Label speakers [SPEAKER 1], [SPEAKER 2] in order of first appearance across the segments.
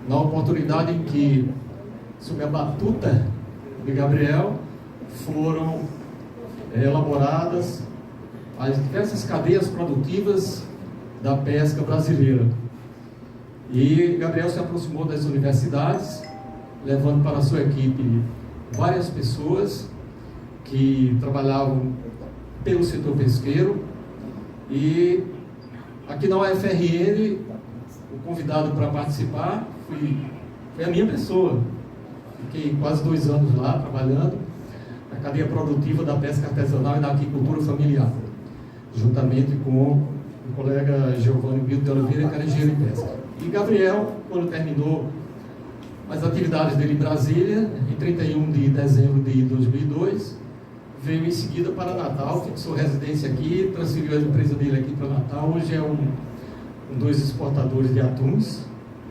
[SPEAKER 1] na oportunidade em que, sob a batuta de Gabriel, foram elaboradas as diversas cadeias produtivas da pesca brasileira. E Gabriel se aproximou das universidades, levando para a sua equipe várias pessoas que trabalhavam pelo setor pesqueiro. E aqui na UFRN, o convidado para participar foi a minha pessoa. Fiquei quase 2 anos lá trabalhando na cadeia produtiva da pesca artesanal e da aquicultura familiar, juntamente com o colega Giovanni Bildo de Oliveira, que era engenheiro de pesca. E Gabriel, quando terminou as atividades dele em Brasília, em 31 de dezembro de 2002, veio em seguida para Natal, fixou residência aqui, transferiu a empresa dele aqui para Natal. Hoje é um dos exportadores de atuns,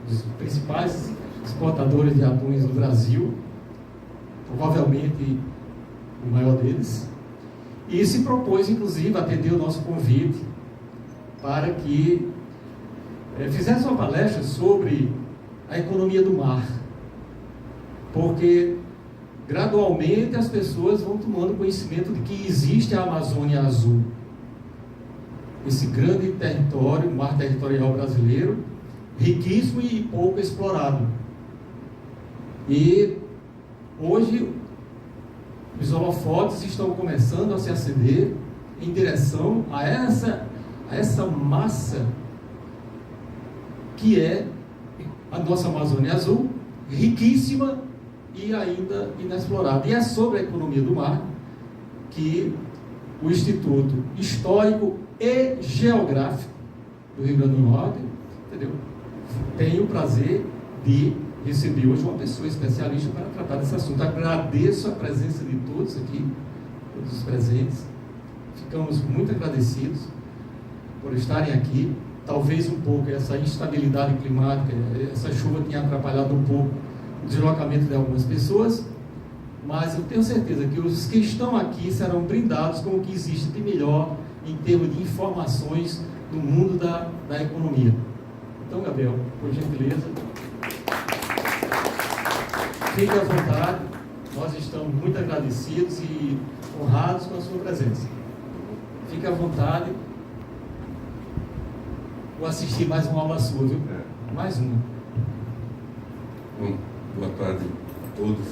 [SPEAKER 1] dos principais exportadores de atuns do Brasil, provavelmente o maior deles, e se propôs, inclusive, a atender o nosso convite para que fizesse uma palestra sobre a economia do mar, porque gradualmente as pessoas vão tomando conhecimento de que existe a Amazônia Azul, esse grande território, mar territorial brasileiro, riquíssimo e pouco explorado. E hoje os holofotes estão começando a se acender em direção a essa massa que é a nossa Amazônia Azul, riquíssima e ainda inexplorada. E é sobre a economia do mar que o Instituto Histórico e Geográfico do Rio Grande do Norte, entendeu? Tem o prazer de receber hoje uma pessoa especialista para tratar desse assunto. Agradeço a presença de todos aqui, todos os presentes. Ficamos muito agradecidos por estarem aqui. Talvez um pouco essa instabilidade climática, essa chuva tenha atrapalhado um pouco o deslocamento de algumas pessoas, mas eu tenho certeza que os que estão aqui serão brindados com o que existe de melhor em termos de informações no mundo da economia. Então, Gabriel, por gentileza, fique à vontade. Nós estamos muito agradecidos e honrados com a sua presença. Fique à vontade. Vou assistir mais uma aula sua, viu? Mais uma.
[SPEAKER 2] Bom, boa tarde a todos.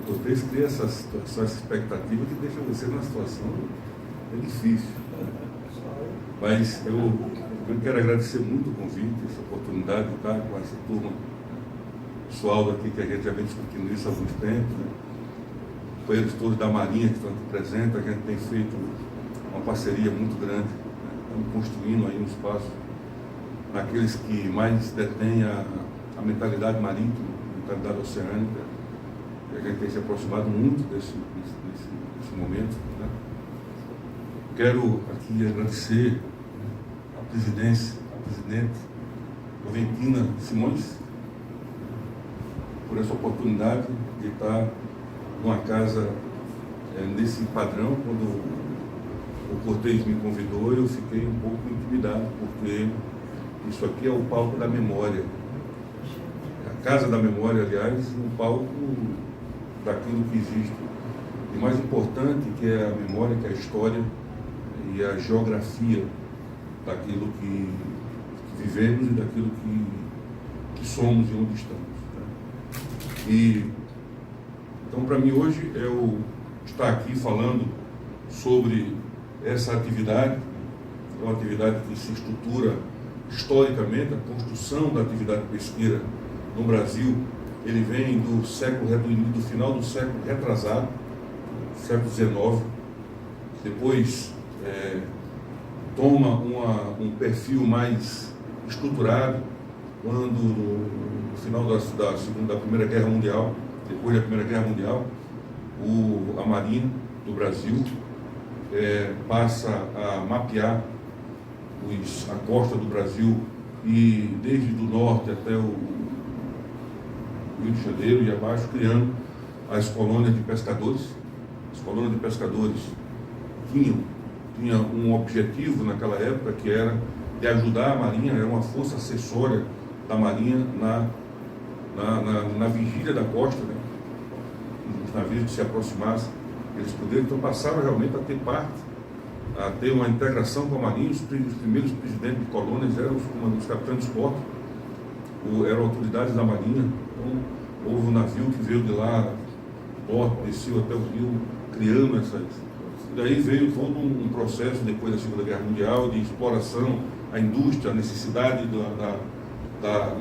[SPEAKER 2] Vocês criam essa expectativa que deixa você numa situação difícil. Mas eu quero agradecer muito o convite, essa oportunidade de estar com essa turma pessoal daqui, que a gente já vem discutindo isso há muito tempo, né? Companheiros todos da Marinha que estão aqui presentes, a gente tem feito uma parceria muito grande, né? Estamos construindo aí um espaço naqueles que mais detêm a mentalidade marítima, a mentalidade oceânica, e a gente tem se aproximado muito desse momento, né? Quero aqui agradecer a presidente Joventina Simões por essa oportunidade de estar numa casa nesse padrão. Quando o Cortez me convidou, eu fiquei um pouco intimidado, porque isso aqui é o palco da memória, a casa da memória, aliás, um palco daquilo que existe. E mais importante, que é a memória, que é a história e a geografia daquilo que vivemos e daquilo que somos e onde estamos, né? E então, para mim hoje, eu estar aqui falando sobre essa atividade, é uma atividade que se estrutura historicamente. A construção da atividade pesqueira no Brasil, ele vem do final do século retrasado, século XIX. Depois toma um perfil mais estruturado quando no final da Primeira Guerra Mundial, depois da Primeira Guerra Mundial, a Marinha do Brasil passa a mapear a costa do Brasil, e desde do norte até o Rio de Janeiro e abaixo, criando as colônias de pescadores. As colônias de pescadores tinham um objetivo naquela época, que era de ajudar a Marinha, era uma força acessória da Marinha na vigília da costa, né? Os navios que se aproximassem, eles poderiam, então passaram realmente a ter parte, a ter uma integração com a Marinha. Os primeiros presidentes de colônias eram os capitães dos portos, eram autoridades da Marinha. Então, houve um navio que veio de lá, desceu até o Rio, criando essas. Daí veio todo um processo, depois da Segunda Guerra Mundial, de exploração, a indústria, a necessidade da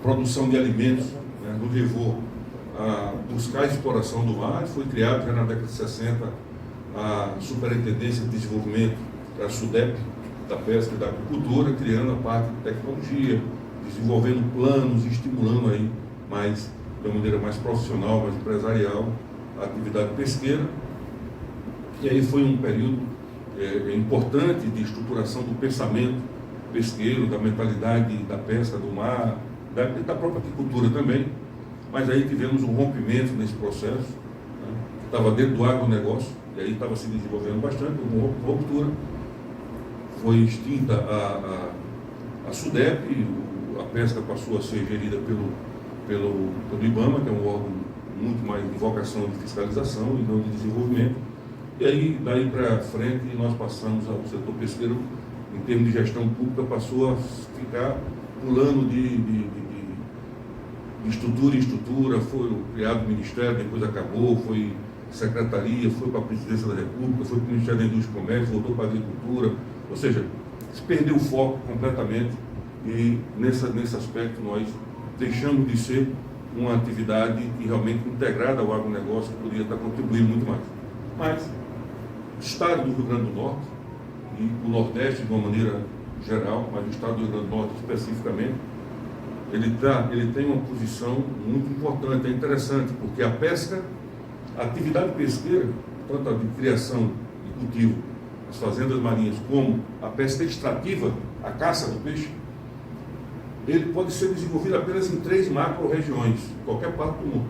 [SPEAKER 2] produção de alimentos, né, nos levou a buscar a exploração do mar. Foi criado já na década de 60 a Superintendência de Desenvolvimento, a SUDEP, da pesca e da agricultura, criando a parte de tecnologia, desenvolvendo planos, estimulando aí mais, de uma maneira mais profissional, mais empresarial, a atividade pesqueira. E aí foi um período importante de estruturação do pensamento pesqueiro, da mentalidade da pesca, do mar, da própria agricultura também. Mas aí tivemos um rompimento nesse processo, né, que estava dentro do agronegócio, e aí estava se desenvolvendo bastante, uma ruptura. Foi extinta a SUDEP, a pesca passou a ser gerida pelo IBAMA, que é um órgão muito mais de vocação de fiscalização e não de desenvolvimento. E aí, daí para frente, nós passamos ao setor pesqueiro, em termos de gestão pública, passou a ficar pulando de estrutura em estrutura. Foi criado o Ministério, depois acabou, foi Secretaria, foi para a Presidência da República, foi para o Ministério da Indústria e Comércio, voltou para a Agricultura. Ou seja, se perdeu o foco completamente e nesse aspecto nós deixamos de ser uma atividade que realmente integrada ao agronegócio, que poderia estar contribuindo muito mais. Mas o Estado do Rio Grande do Norte e o Nordeste de uma maneira geral, mas o Estado do Rio Grande do Norte especificamente, ele tem uma posição muito importante, é interessante, porque a pesca, a atividade pesqueira, tanto a de criação e cultivo, as fazendas marinhas, como a pesca extrativa, a caça do peixe, ele pode ser desenvolvido apenas em 3 macro-regiões, em qualquer parte do mundo.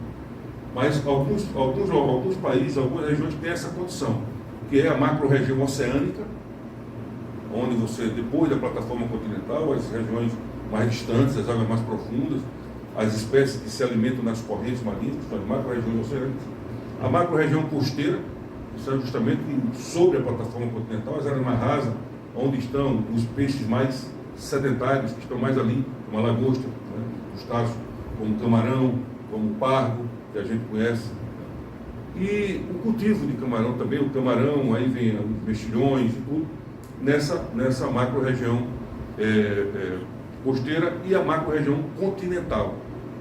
[SPEAKER 2] Mas alguns países, algumas regiões têm essa condição, que é a macro-região oceânica, onde você, depois da plataforma continental, as regiões mais distantes, as águas mais profundas, as espécies que se alimentam nas correntes marinhas, que são as macro-regiões oceânicas. A macro-região costeira, que são justamente sobre a plataforma continental, as áreas mais rasas, onde estão os peixes mais sedentários, que estão mais ali, como a lagosta, né, os taços, como o camarão, como o pargo, que a gente conhece. E o cultivo de camarão também, o camarão, aí vem os mexilhões e tudo, nessa macro-região costeira e a macro-região continental,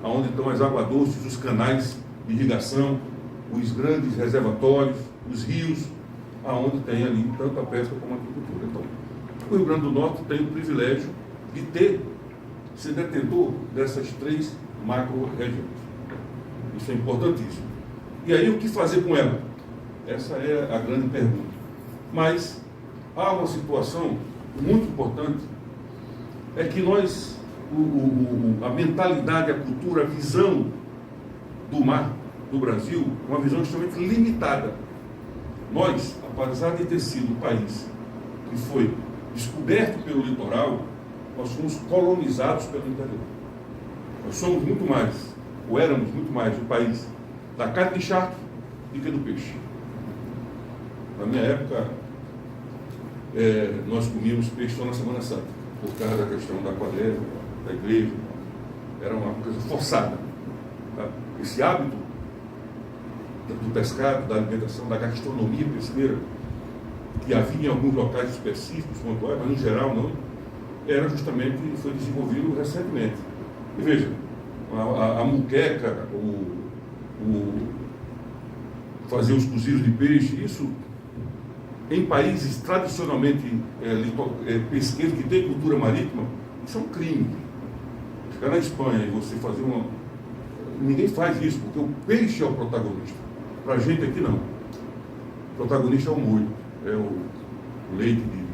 [SPEAKER 2] onde estão as águas doces, os canais de irrigação, os grandes reservatórios, os rios, aonde tem ali tanto a pesca como a agricultura. Então, o Rio Grande do Norte tem o privilégio de ser detentor dessas 3 macro-regiões. Isso é importantíssimo. E aí, o que fazer com ela? Essa é a grande pergunta. Mas há uma situação muito importante, é que nós, a mentalidade, a cultura, a visão do mar do Brasil, uma visão extremamente limitada. Nós, apesar de ter sido um país que foi descoberto pelo litoral, nós fomos colonizados pelo interior. Nós somos muito mais, ou éramos muito mais, o país da carne de charque do que do peixe. Na minha época, nós comíamos peixe só na Semana Santa, por causa da questão da quadrilha, da igreja. Era uma coisa forçada. Tá? Esse hábito do pescado, da alimentação, da gastronomia pesqueira, que havia em alguns locais específicos, pontuais, mas no geral não, era justamente, foi desenvolvido recentemente. E veja, a muqueca, fazer os cozidos de peixe, isso em países tradicionalmente pesqueiros, que têm cultura marítima, isso é um crime. Ficar na Espanha e você fazer uma... Ninguém faz isso, porque o peixe é o protagonista. Para a gente aqui não. O protagonista é o molho, é o leite de...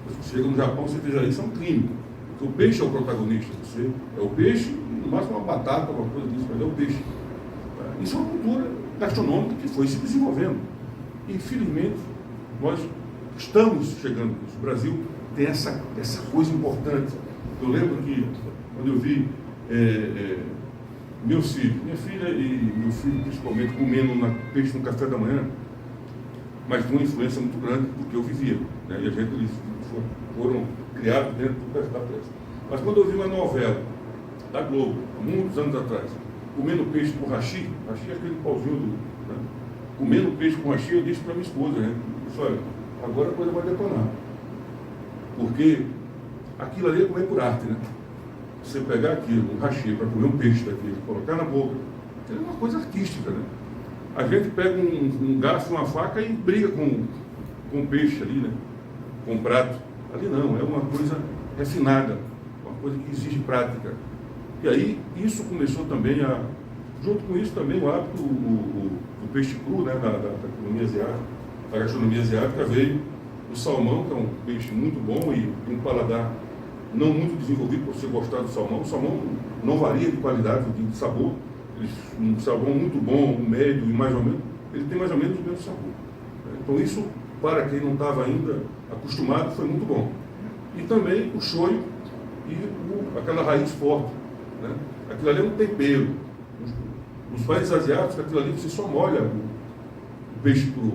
[SPEAKER 2] Você chega no Japão, você veja isso, é um crime. Porque o peixe é o protagonista. Você é o peixe, no máximo uma batata, uma coisa disso, mas é o peixe. Isso é uma cultura gastronômica que foi se desenvolvendo. E, infelizmente, nós estamos chegando nisso. O Brasil tem essa coisa importante. Eu lembro que, quando eu vi meus filhos, minha filha e meu filho, principalmente, comendo peixe no café da manhã, mas com uma influência muito grande porque eu vivia, né? E a gente, eles foram criados dentro da peça. Mas quando eu vi uma novela da Globo, há muitos anos atrás, comendo peixe com hashi é aquele pauzinho né? Comendo peixe com hashi, eu disse para minha esposa, né? Disse, olha, agora a coisa vai detonar. Porque aquilo ali é comer por arte, né? Você pegar aquilo, um hashi, para comer um peixe daquele, colocar na boca, é uma coisa artística, né? A gente pega um garfo, uma faca e briga com o peixe ali, né? Com o prato. Ali não, é uma coisa refinada, uma coisa que exige prática. E aí, isso começou também junto com isso também o hábito do peixe cru, né? Da economia asiática, da gastronomia asiática, veio o salmão, que é um peixe muito bom e um paladar não muito desenvolvido para você gostar do salmão. O salmão não varia de qualidade, de sabor. Um salmão muito bom, um médio e mais ou menos, ele tem mais ou menos o mesmo sabor. Então isso, para quem não estava ainda acostumado, foi muito bom. E também o shoyu e aquela raiz forte, né? Aquilo ali é um tempero. Nos países asiáticos, aquilo ali você só molha o peixe cru.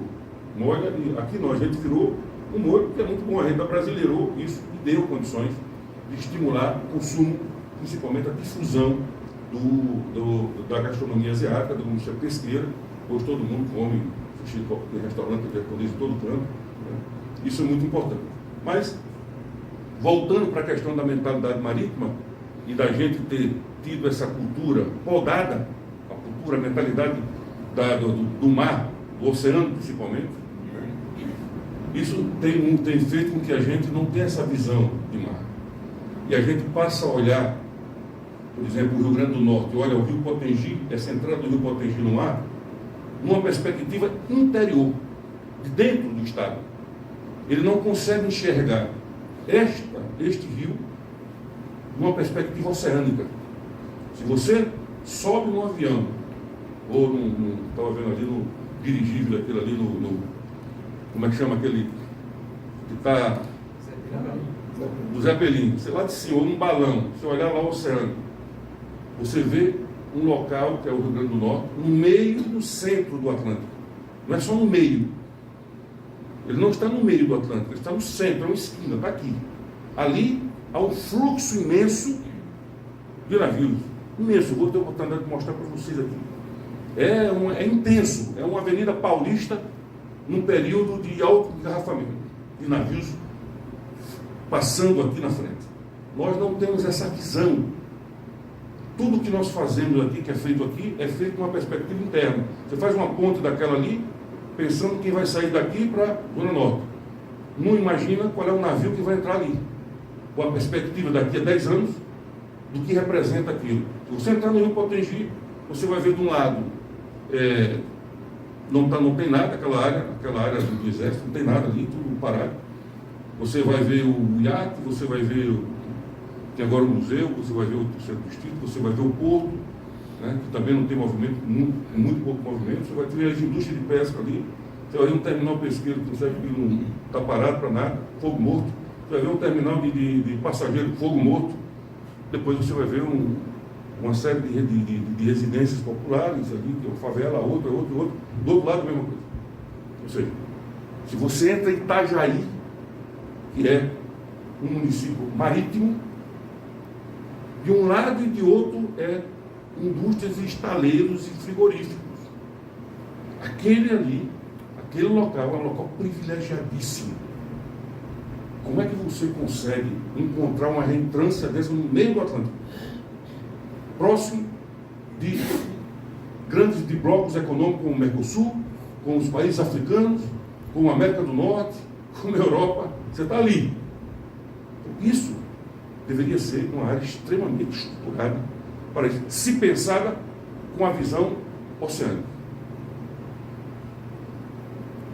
[SPEAKER 2] Molha, e aqui não, a gente virou um molho que é muito bom. A gente abrasileirou isso e deu condições de estimular o consumo, principalmente a difusão da gastronomia asiática, da indústria pesqueira. Hoje todo mundo come sushi, tem restaurante japonês em todo canto, né? Isso é muito importante. Mas, voltando para a questão da mentalidade marítima e da gente ter tido essa cultura podada, a cultura, a mentalidade do mar, do oceano principalmente, né? Isso tem feito com que a gente não tenha essa visão de mar. E a gente passa a olhar, por exemplo, o Rio Grande do Norte, olha o Rio Potengi, essa entrada do Rio Potengi no mar, numa perspectiva interior, de dentro do estado. Ele não consegue enxergar este rio numa perspectiva oceânica. Se você sobe num avião, ou estava vendo ali no dirigível, aquele ali como é que chama aquele que está do Zeppelin, você lá de cima, ou num balão, você olhar lá o oceano, você vê um local, que é o Rio Grande do Norte, no meio do centro do Atlântico. Não é só no meio. Ele não está no meio do Atlântico, ele está no centro, é uma esquina, está aqui. Ali há um fluxo imenso de navios. Imenso, eu vou ter a oportunidade de mostrar para vocês aqui. É intenso, é uma avenida paulista num período de alto engarrafamento de navios passando aqui na frente. Nós não temos essa visão. Tudo que nós fazemos aqui, que é feito com uma perspectiva interna. Você faz uma ponte daquela ali, pensando que vai sair daqui para a Zona Norte. Não imagina qual é o navio que vai entrar ali. Com a perspectiva daqui a 10 anos, do que representa aquilo. Se você entrar no Rio Potengi, você vai ver de um lado, não tem nada, aquela área do exército, não tem nada ali, tudo parado. Você vai ver o iate, você vai ver, tem agora o museu, você vai ver o terceiro distrito, você vai ver o porto, né, que também não tem movimento, muito pouco movimento. Você vai ter as indústrias de pesca ali, você vai ver um terminal pesqueiro que não está parado para nada, fogo morto. Você vai ver um terminal de passageiro, fogo morto. Depois você vai ver uma série de residências populares ali, que é uma favela, outra. Do outro lado, a mesma coisa. Ou seja, se você entra em Itajaí, que é um município marítimo, de um lado e de outro é indústrias, estaleiros e frigoríficos. Aquele local é um local privilegiadíssimo. Como é que você consegue encontrar uma reentrância dessa no meio do Atlântico? Próximo de blocos econômicos como o Mercosul, com os países africanos, com a América do Norte, com a Europa. Você está ali. Isso deveria ser uma área extremamente estruturada para isso, se pensada com a visão oceânica.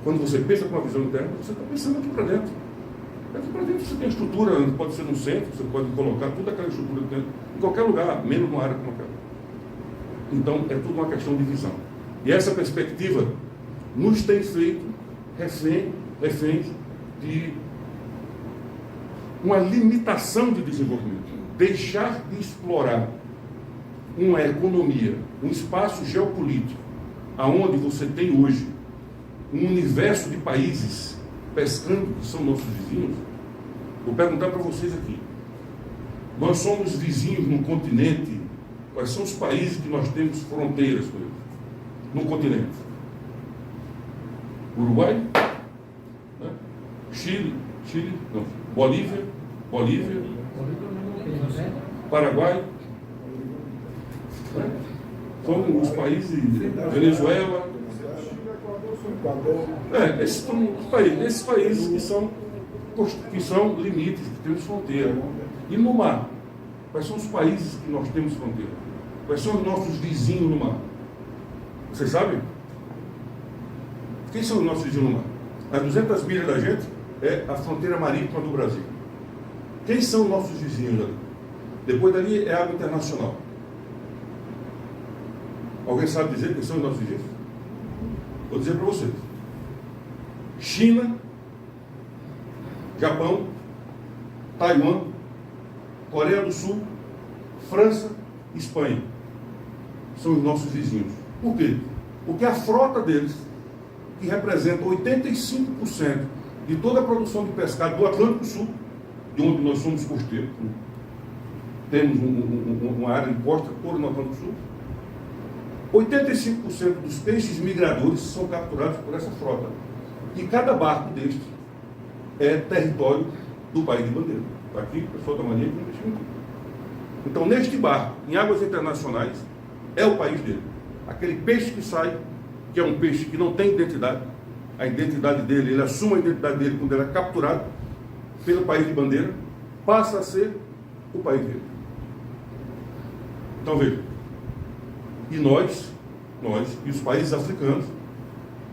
[SPEAKER 2] Quando você pensa com a visão interna, você está pensando aqui para dentro. Aqui para dentro você tem estrutura, pode ser no centro, você pode colocar toda aquela estrutura dentro, em qualquer lugar, menos numa área como aquela. Então, é tudo uma questão de visão. E essa perspectiva nos tem feito reféns de uma limitação de desenvolvimento. Deixar de explorar uma economia, um espaço geopolítico, aonde você tem hoje um universo de países pescando, que são nossos vizinhos, vou perguntar para vocês aqui. Nós somos vizinhos num continente. Quais são os países que nós temos fronteiras com eles? No continente. Uruguai, né? Chile, não. Bolívia, Paraguai, né? São os países, Venezuela. Esses são os países. Esses países que são limites, que temos fronteira. E no mar, quais são os países que nós temos fronteira? Quais são os nossos vizinhos no mar? Vocês sabem? Quem são os nossos vizinhos no mar? A 200 milhas da gente é a fronteira marítima do Brasil. Quem são os nossos vizinhos ali? Depois dali é água internacional. Alguém sabe dizer quem são os nossos vizinhos? Vou dizer para vocês. China, Japão, Taiwan, Coreia do Sul, França, Espanha. São os nossos vizinhos. Por quê? Porque a frota deles, que representa 85% de toda a produção de pescado do Atlântico Sul, de onde nós somos costeiros, temos uma área de costa toda no Atlântico Sul, 85% dos peixes migradores são capturados por essa frota. E cada barco deste é território do país de bandeira. Está aqui, o pessoal da Marinha que investiu aqui. Então, neste barco, em águas internacionais, é o país dele. Aquele peixe que sai, que é um peixe que não tem identidade, a identidade dele, ele assume a identidade dele quando ele é capturado pelo país de bandeira, passa a ser o país dele. Então, veja. E nós e os países africanos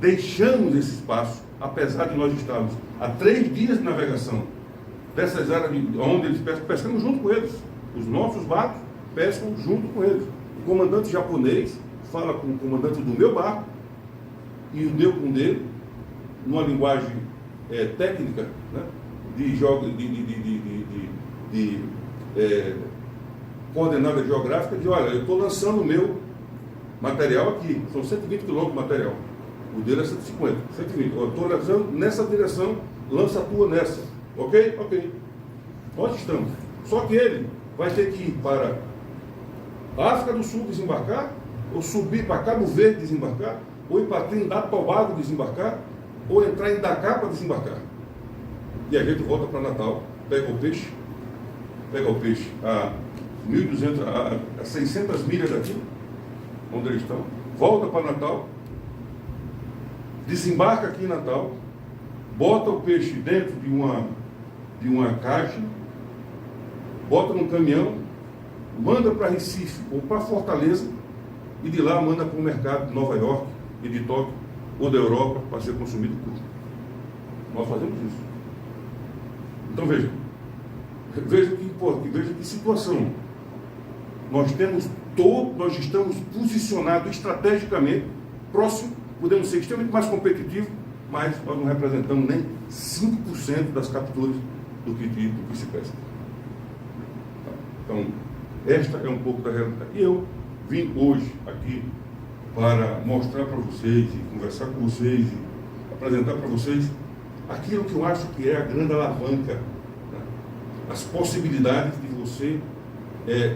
[SPEAKER 2] deixamos esse espaço, apesar de nós estarmos a 3 dias de navegação dessas áreas onde eles pescam, pescamos junto com eles. Os nossos barcos pescam junto com eles. O comandante japonês fala com o comandante do meu barco e o meu com o dele, numa linguagem técnica, né, de coordenada geográfica, de olha, eu estou lançando o meu material aqui, são 120 km de material, o dele é 150, 120, eu estou lançando nessa direção, lança a tua nessa, ok? Ok. Nós estamos. Só que ele vai ter que ir para a África do Sul desembarcar, ou subir para Cabo Verde desembarcar, ou ir para Trindade e Tobago desembarcar, ou entrar em Dakar para desembarcar. E a gente volta para Natal, pega o peixe a 1.200, a 600 milhas daqui, onde eles estão, volta para Natal, desembarca aqui em Natal, bota o peixe dentro de uma caixa, bota num caminhão, manda para Recife ou para Fortaleza, e de lá manda para o mercado de Nova York e de Tóquio ou da Europa para ser consumido cru. Nós fazemos isso. Então veja que situação. Nós estamos posicionados estrategicamente próximo, podemos ser extremamente mais competitivos, mas nós não representamos nem 5% das capturas do que se pesca. Então, esta é um pouco da realidade. E eu vim hoje aqui para mostrar para vocês e conversar com vocês e apresentar para vocês aquilo que eu acho que é a grande alavanca, né? As possibilidades de você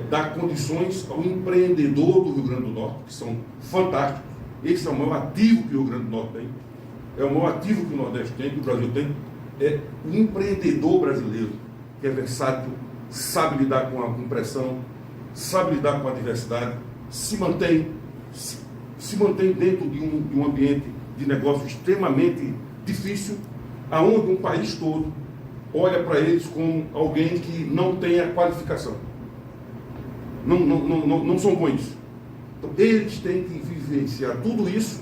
[SPEAKER 2] dar condições ao empreendedor do Rio Grande do Norte, que são fantásticos. Esse é o maior ativo que o Rio Grande do Norte tem, é o maior ativo que o Nordeste tem, que o Brasil tem, é o empreendedor brasileiro, que é versátil, sabe lidar com pressão, sabe lidar com a adversidade, se mantém dentro de um ambiente de negócio extremamente difícil, aonde um país todo olha para eles como alguém que não tem a qualificação. Não são bons. Então, eles têm que vivenciar tudo isso,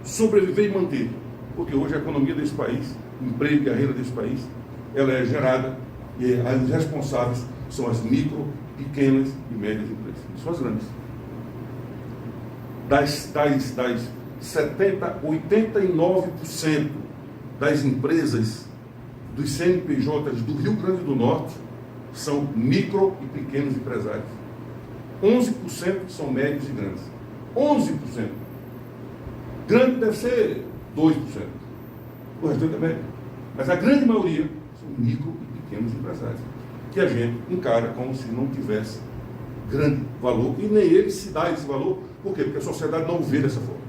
[SPEAKER 2] sobreviver e manter. Porque hoje a economia desse país, o emprego e a renda desse país, ela é gerada e as responsáveis são as micro, pequenas e médias empresas. São as grandes. Das 89% das empresas dos CNPJs do Rio Grande do Norte são micro e pequenos empresários. 11% são médios e grandes. 11%. Grande deve ser 2%. O restante é médio. Mas a grande maioria são micro e pequenos empresários, que a gente encara como se não tivesse grande valor, e nem ele se dá esse valor. Por quê? Porque a sociedade não o vê dessa forma.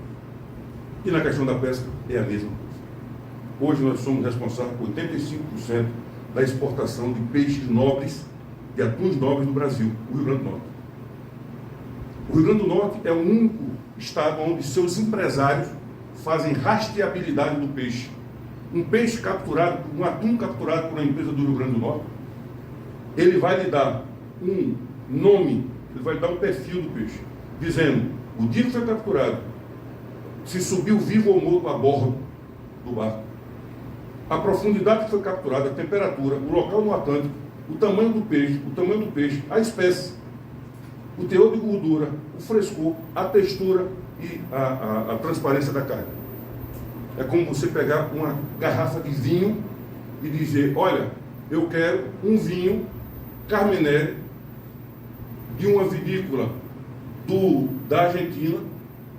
[SPEAKER 2] E na questão da pesca é a mesma coisa. Hoje nós somos responsáveis por 85% da exportação de peixes nobres, de atuns nobres do Brasil, o Rio Grande do Norte. O Rio Grande do Norte é o único estado onde seus empresários fazem rastreabilidade do peixe. Um peixe capturado, um atum capturado por uma empresa do Rio Grande do Norte, ele vai lhe dar um nome, ele vai lhe dar um perfil do peixe, dizendo o dia que foi capturado, se subiu vivo ou morto a bordo do barco, a profundidade que foi capturada, a temperatura, o local no Atlântico, o tamanho do peixe, a espécie, o teor de gordura, o frescor, a textura e a transparência da carne. É como você pegar uma garrafa de vinho e dizer, olha, eu quero um vinho Carmenere de uma vinícola da Argentina,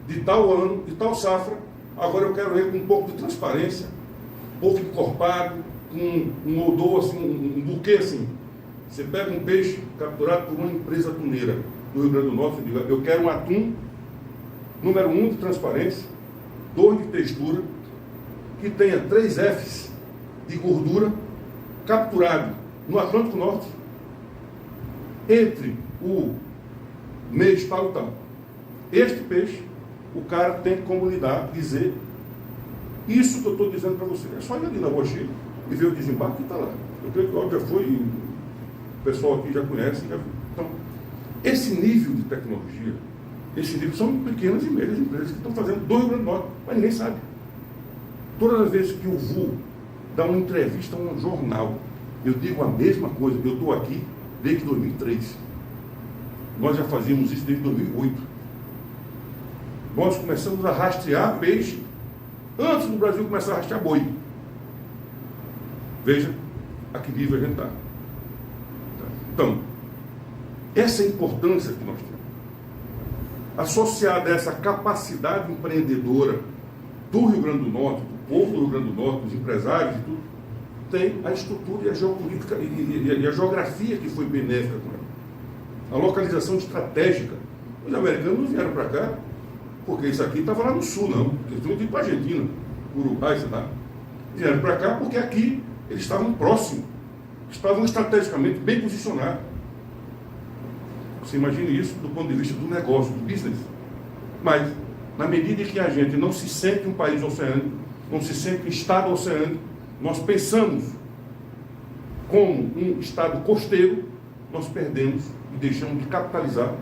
[SPEAKER 2] de tal ano, de tal safra, agora eu quero ele com um pouco de transparência, um pouco encorpado, com um odor assim, um buquê assim. Você pega um peixe capturado por uma empresa atuneira do Rio Grande do Norte e diz, eu quero um atum, número 1 de transparência, 2 de textura, que tenha 3 Fs de gordura, capturado no Atlântico Norte, entre o mês tal e tal. Este peixe, o cara tem como lhe dar, dizer, isso que eu estou dizendo para você. É só ir ali na Roche e ver o desembarque e está lá. Eu creio que o já foi, o pessoal aqui já conhece. Já viu. Então, esse nível de tecnologia, esse nível são pequenas e médias empresas que estão fazendo do Rio Grande do Norte, mas ninguém sabe. Todas as vezes que o VU dá uma entrevista a um jornal, eu digo a mesma coisa. Eu estou aqui desde 2003. Nós já fazíamos isso desde 2008. Nós começamos a rastrear peixe antes do Brasil começar a rastrear boi. Veja a que nível a gente está. Então, essa importância que nós temos, associada a essa capacidade empreendedora do Rio Grande do Norte, do povo do Rio Grande do Norte, dos empresários e tudo, tem a estrutura e a geopolítica e a geografia que foi benéfica com ela. A localização estratégica. Os americanos não vieram para cá porque isso aqui estava lá no sul, não. Eles tinham ido para a Argentina, Uruguai, sei lá. Vieram para cá porque aqui eles estavam próximos, estavam estrategicamente bem posicionados. Você imagine isso do ponto de vista do negócio, do business. Mas, na medida em que a gente não se sente um país oceânico, não se sente um estado oceânico, nós pensamos como um estado costeiro, nós perdemos e deixamos de capitalizar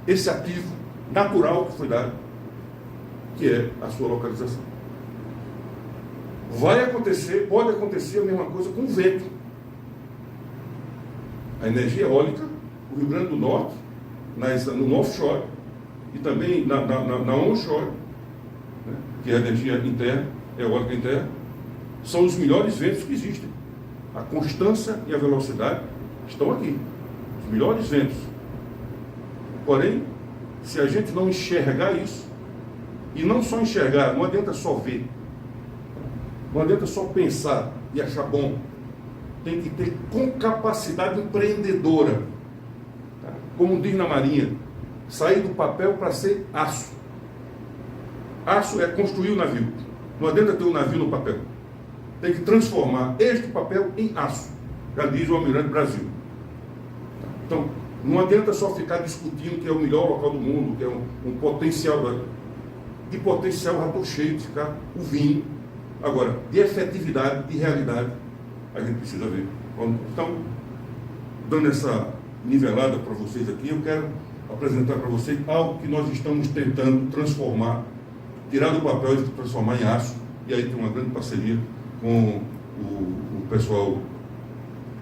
[SPEAKER 2] esse ativo natural que foi dado, que é a sua localização. Vai acontecer, pode acontecer a mesma coisa com o vento. A energia eólica, o Rio Grande do Norte, no offshore e também na onshore, né, que é a energia interna, eólica interna, são os melhores ventos que existem. A constância e a velocidade estão aqui. Os melhores ventos. Porém, se a gente não enxergar isso, e não só enxergar, não adianta só ver, não adianta só pensar e achar bom, tem que ter com capacidade empreendedora, tá? Como diz na Marinha, sair do papel para ser aço. Aço é construir o navio, não adianta ter o navio no papel, tem que transformar este papel em aço, já diz o Almirante Brasil. Então, não adianta só ficar discutindo que é o melhor local do mundo, que é um potencial. De potencial já estou cheio de ficar o vinho. Agora, de efetividade, de realidade, a gente precisa ver. Então, dando essa nivelada para vocês aqui, eu quero apresentar para vocês algo que nós estamos tentando transformar, tirar do papel e transformar em aço. E aí tem uma grande parceria com o pessoal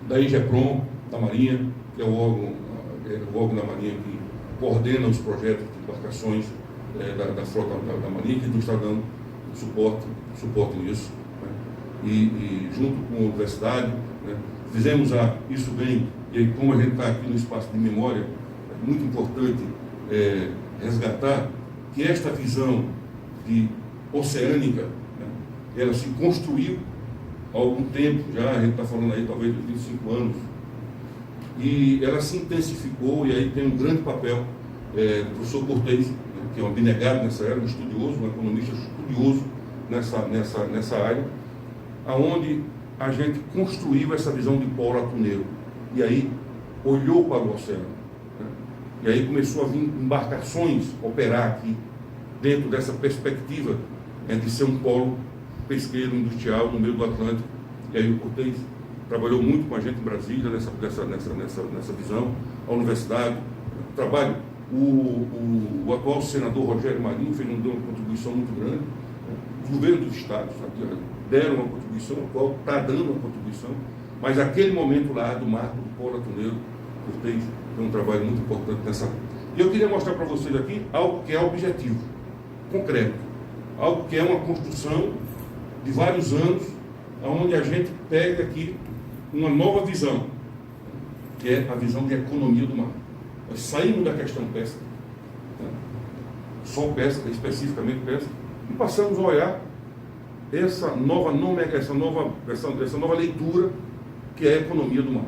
[SPEAKER 2] da IGEPROM, da Marinha, que é o órgão da Marinha que coordena os projetos de embarcações da frota da Marinha, que nos está dando suporte nisso, né? E junto com a universidade, né? Fizemos isso bem, e aí, como a gente está aqui no espaço de memória, muito importante resgatar que esta visão oceânica, né, ela se construiu há algum tempo já, a gente está falando aí talvez de 25 anos, e ela se intensificou, e aí tem um grande papel do professor Cortez, né, que é um abnegado nessa área, um estudioso, um economista estudioso nessa área, aonde a gente construiu essa visão de polo atuneiro, e aí olhou para o oceano, né? E aí começou a vir embarcações operar aqui, dentro dessa perspectiva de ser um polo pesqueiro industrial no meio do Atlântico. E aí o Cortez trabalhou muito com a gente em Brasília nessa visão, a universidade, o trabalho. O atual senador Rogério Marinho deu uma contribuição muito grande, né? Os governos dos estados deram uma contribuição, a qual está dando uma contribuição, mas aquele momento lá do marco do polo atuneiro, o Cortez tem um trabalho muito importante nessa. E eu queria mostrar para vocês aqui algo que é objetivo, concreto, algo que é uma construção de vários anos, onde a gente pega aqui uma nova visão, que é a visão de economia do mar. Nós saímos da questão pesca, né? Só pesca, especificamente pesca, e passamos a olhar essa nova leitura que é a economia do mar.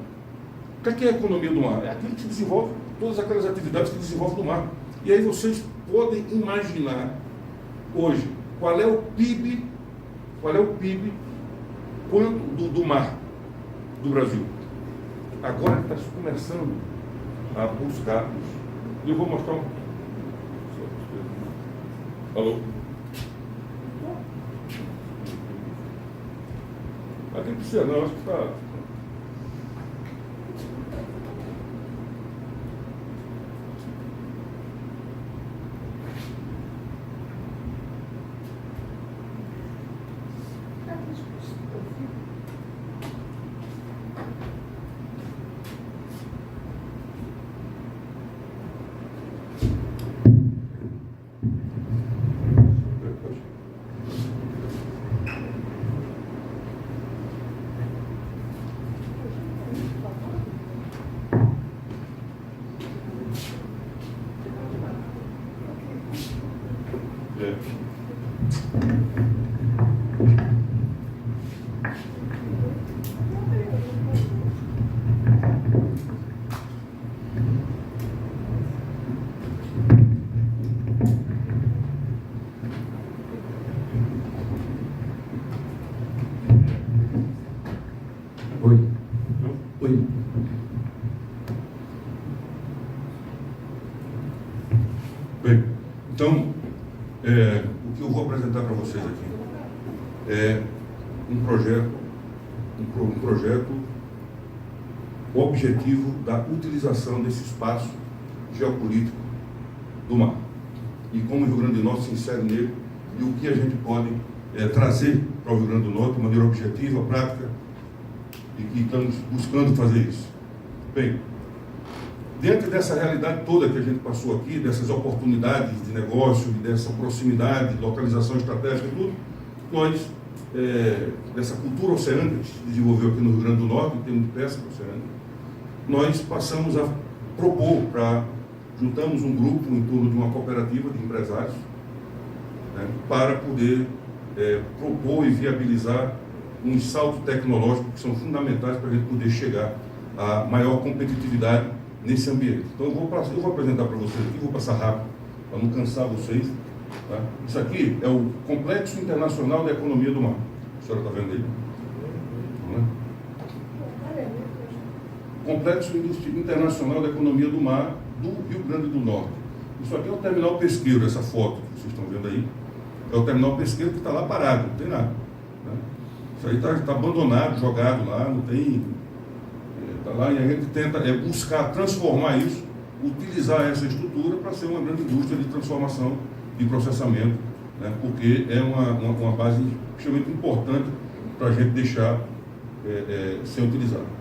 [SPEAKER 2] O que é a economia do mar? É aquilo que se desenvolve, todas aquelas atividades que desenvolvem no mar. E aí vocês podem imaginar hoje qual é o PIB do mar do Brasil. Agora está começando a buscar. E eu vou mostrar um. Alô? Aqui não precisa não, acho que está. Oi. Bem, então, o que eu vou apresentar para vocês aqui é um projeto objetivo da utilização desse espaço geopolítico do mar. E como o Rio Grande do Norte se insere nele, e o que a gente pode trazer para o Rio Grande do Norte de maneira objetiva, prática, e que estamos buscando fazer isso. Bem, dentro dessa realidade toda que a gente passou aqui, dessas oportunidades de negócio, dessa proximidade, localização estratégica e tudo, nós, dessa cultura oceânica que se desenvolveu aqui no Rio Grande do Norte, em termos de pesca oceânica, nós passamos a propor juntamos um grupo em torno de uma cooperativa de empresários, né, para poder propor e viabilizar uns saltos tecnológicos que são fundamentais para a gente poder chegar a maior competitividade nesse ambiente. Então eu vou apresentar para vocês aqui, vou passar rápido, para não cansar vocês. Tá? Isso aqui é o Complexo Internacional da Economia do Mar. A senhora está vendo aí? Complexo Internacional da Economia do Mar do Rio Grande do Norte. Isso aqui é o terminal pesqueiro, essa foto que vocês estão vendo aí. É o terminal pesqueiro que está lá parado, não tem nada. Né? Isso aí está abandonado, jogado lá, não tem... Está lá e a gente tenta buscar transformar isso, utilizar essa estrutura para ser uma grande indústria de transformação e processamento, né? Porque é uma base extremamente importante para a gente deixar ser utilizada.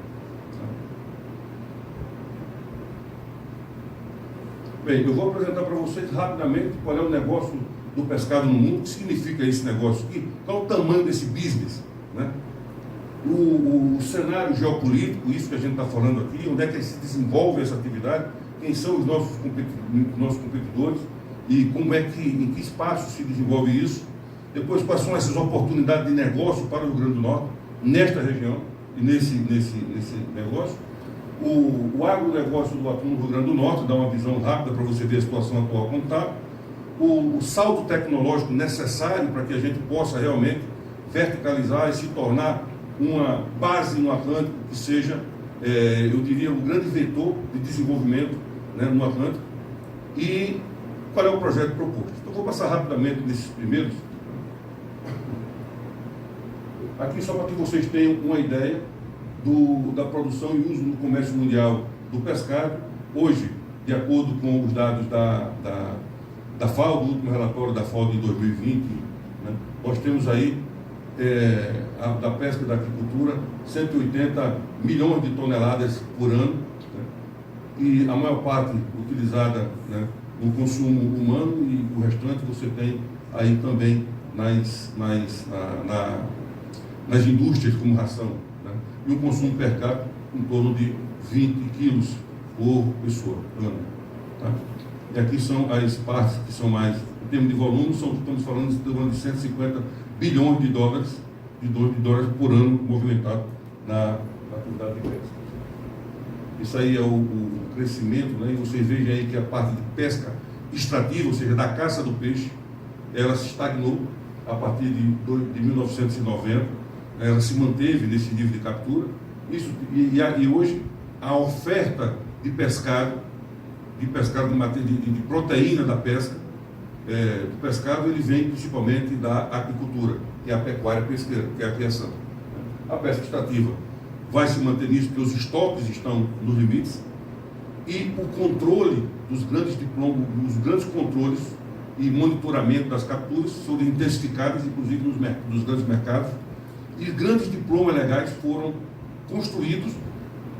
[SPEAKER 2] Bem, eu vou apresentar para vocês rapidamente qual é o negócio do pescado no mundo, o que significa esse negócio aqui, qual é o tamanho desse business, né? O cenário geopolítico, isso que a gente está falando aqui, onde é que se desenvolve essa atividade, quem são os nossos competidores e como é que, em que espaço se desenvolve isso. Depois, quais são essas oportunidades de negócio para o Rio Grande do Norte, nesta região e nesse negócio. O agronegócio do atum no Rio Grande do Norte, dá uma visão rápida para você ver a situação atual como está. O salto tecnológico necessário para que a gente possa realmente verticalizar e se tornar uma base no Atlântico que seja, eu diria, um grande vetor de desenvolvimento, né, no Atlântico. E qual é o projeto proposto? Então, vou passar rapidamente nesses primeiros. Aqui só para que vocês tenham uma ideia da produção e uso no comércio mundial do pescado. Hoje, de acordo com os dados da FAO, do último relatório da FAO de 2020, né, nós temos aí, da pesca e da agricultura, 180 milhões de toneladas por ano, né, e a maior parte utilizada, né, no consumo humano, e o restante você tem aí também nas indústrias como ração, né, e um consumo per capita em torno de 20 quilos por pessoa ano. Tá? E aqui são as partes que são mais, em termos de volume, estamos falando de 150 bilhões de dólares por ano movimentado na atividade de pesca. Isso aí é o crescimento, né? E vocês vejam aí que a parte de pesca extrativa, ou seja, da caça do peixe, ela se estagnou a partir de 1990, ela se manteve nesse nível de captura. E hoje a oferta de pescado, de proteína da pesca, do pescado, ele vem principalmente da aquicultura, que é a pecuária pesqueira, que é a criação. A pesca extrativa vai se manter nisso, porque os estoques estão nos limites, e o controle dos grandes controles e monitoramento das capturas foram intensificados, inclusive nos grandes mercados, e grandes diplomas legais foram construídos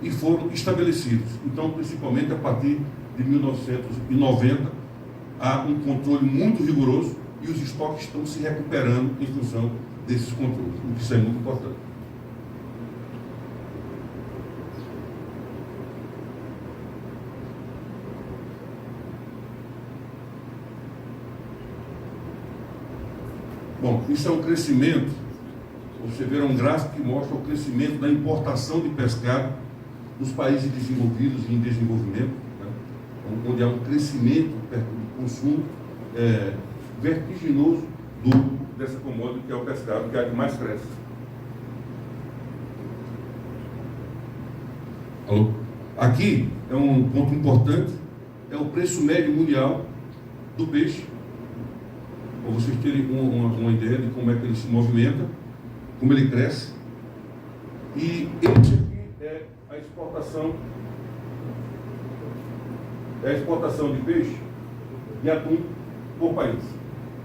[SPEAKER 2] e foram estabelecidos. Então, principalmente a partir de 1990, há um controle muito rigoroso e os estoques estão se recuperando em função desses controles, o que isso é muito importante. Bom, isso é um crescimento, você vê um gráfico que mostra o crescimento da importação de pescado nos países desenvolvidos e em desenvolvimento, né, onde há um crescimento do consumo vertiginoso dessa commodity que é o pescado, que é a que mais cresce. Alô? Aqui é um ponto importante, é o preço médio mundial do peixe, para vocês terem uma ideia de como é que ele se movimenta, como ele cresce. E esse aqui é a exportação de peixe e atum por país.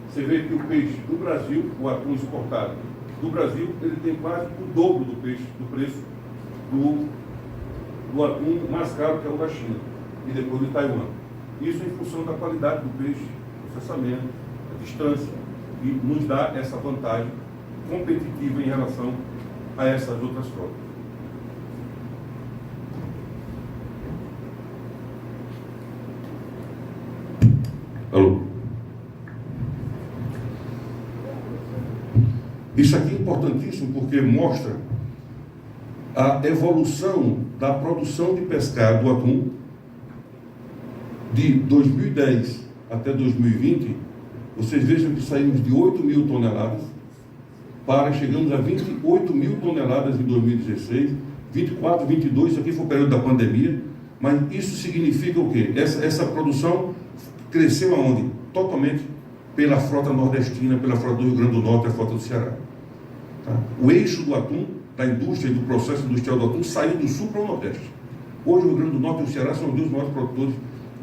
[SPEAKER 2] Você vê que o peixe do Brasil, o atum exportado do Brasil, ele tem quase o dobro do peixe, do preço do atum mais caro, que é o da China, e depois de Taiwan. Isso em função da qualidade do peixe, processamento, a distância, e nos dá essa vantagem competitiva em relação a essas outras frotas. Alô? Isso aqui é importantíssimo porque mostra a evolução da produção de pescado do atum de 2010 até 2020. Vocês vejam que saímos de 8 mil toneladas para chegamos a 28 mil toneladas em 2016, 24, 22, isso aqui foi o período da pandemia, mas isso significa o quê? Essa produção cresceu aonde? Totalmente pela frota nordestina, pela frota do Rio Grande do Norte e a frota do Ceará. Tá? O eixo do atum, da indústria e do processo industrial do atum, saiu do sul para o nordeste. Hoje o Rio Grande do Norte e o Ceará são os dois maiores produtores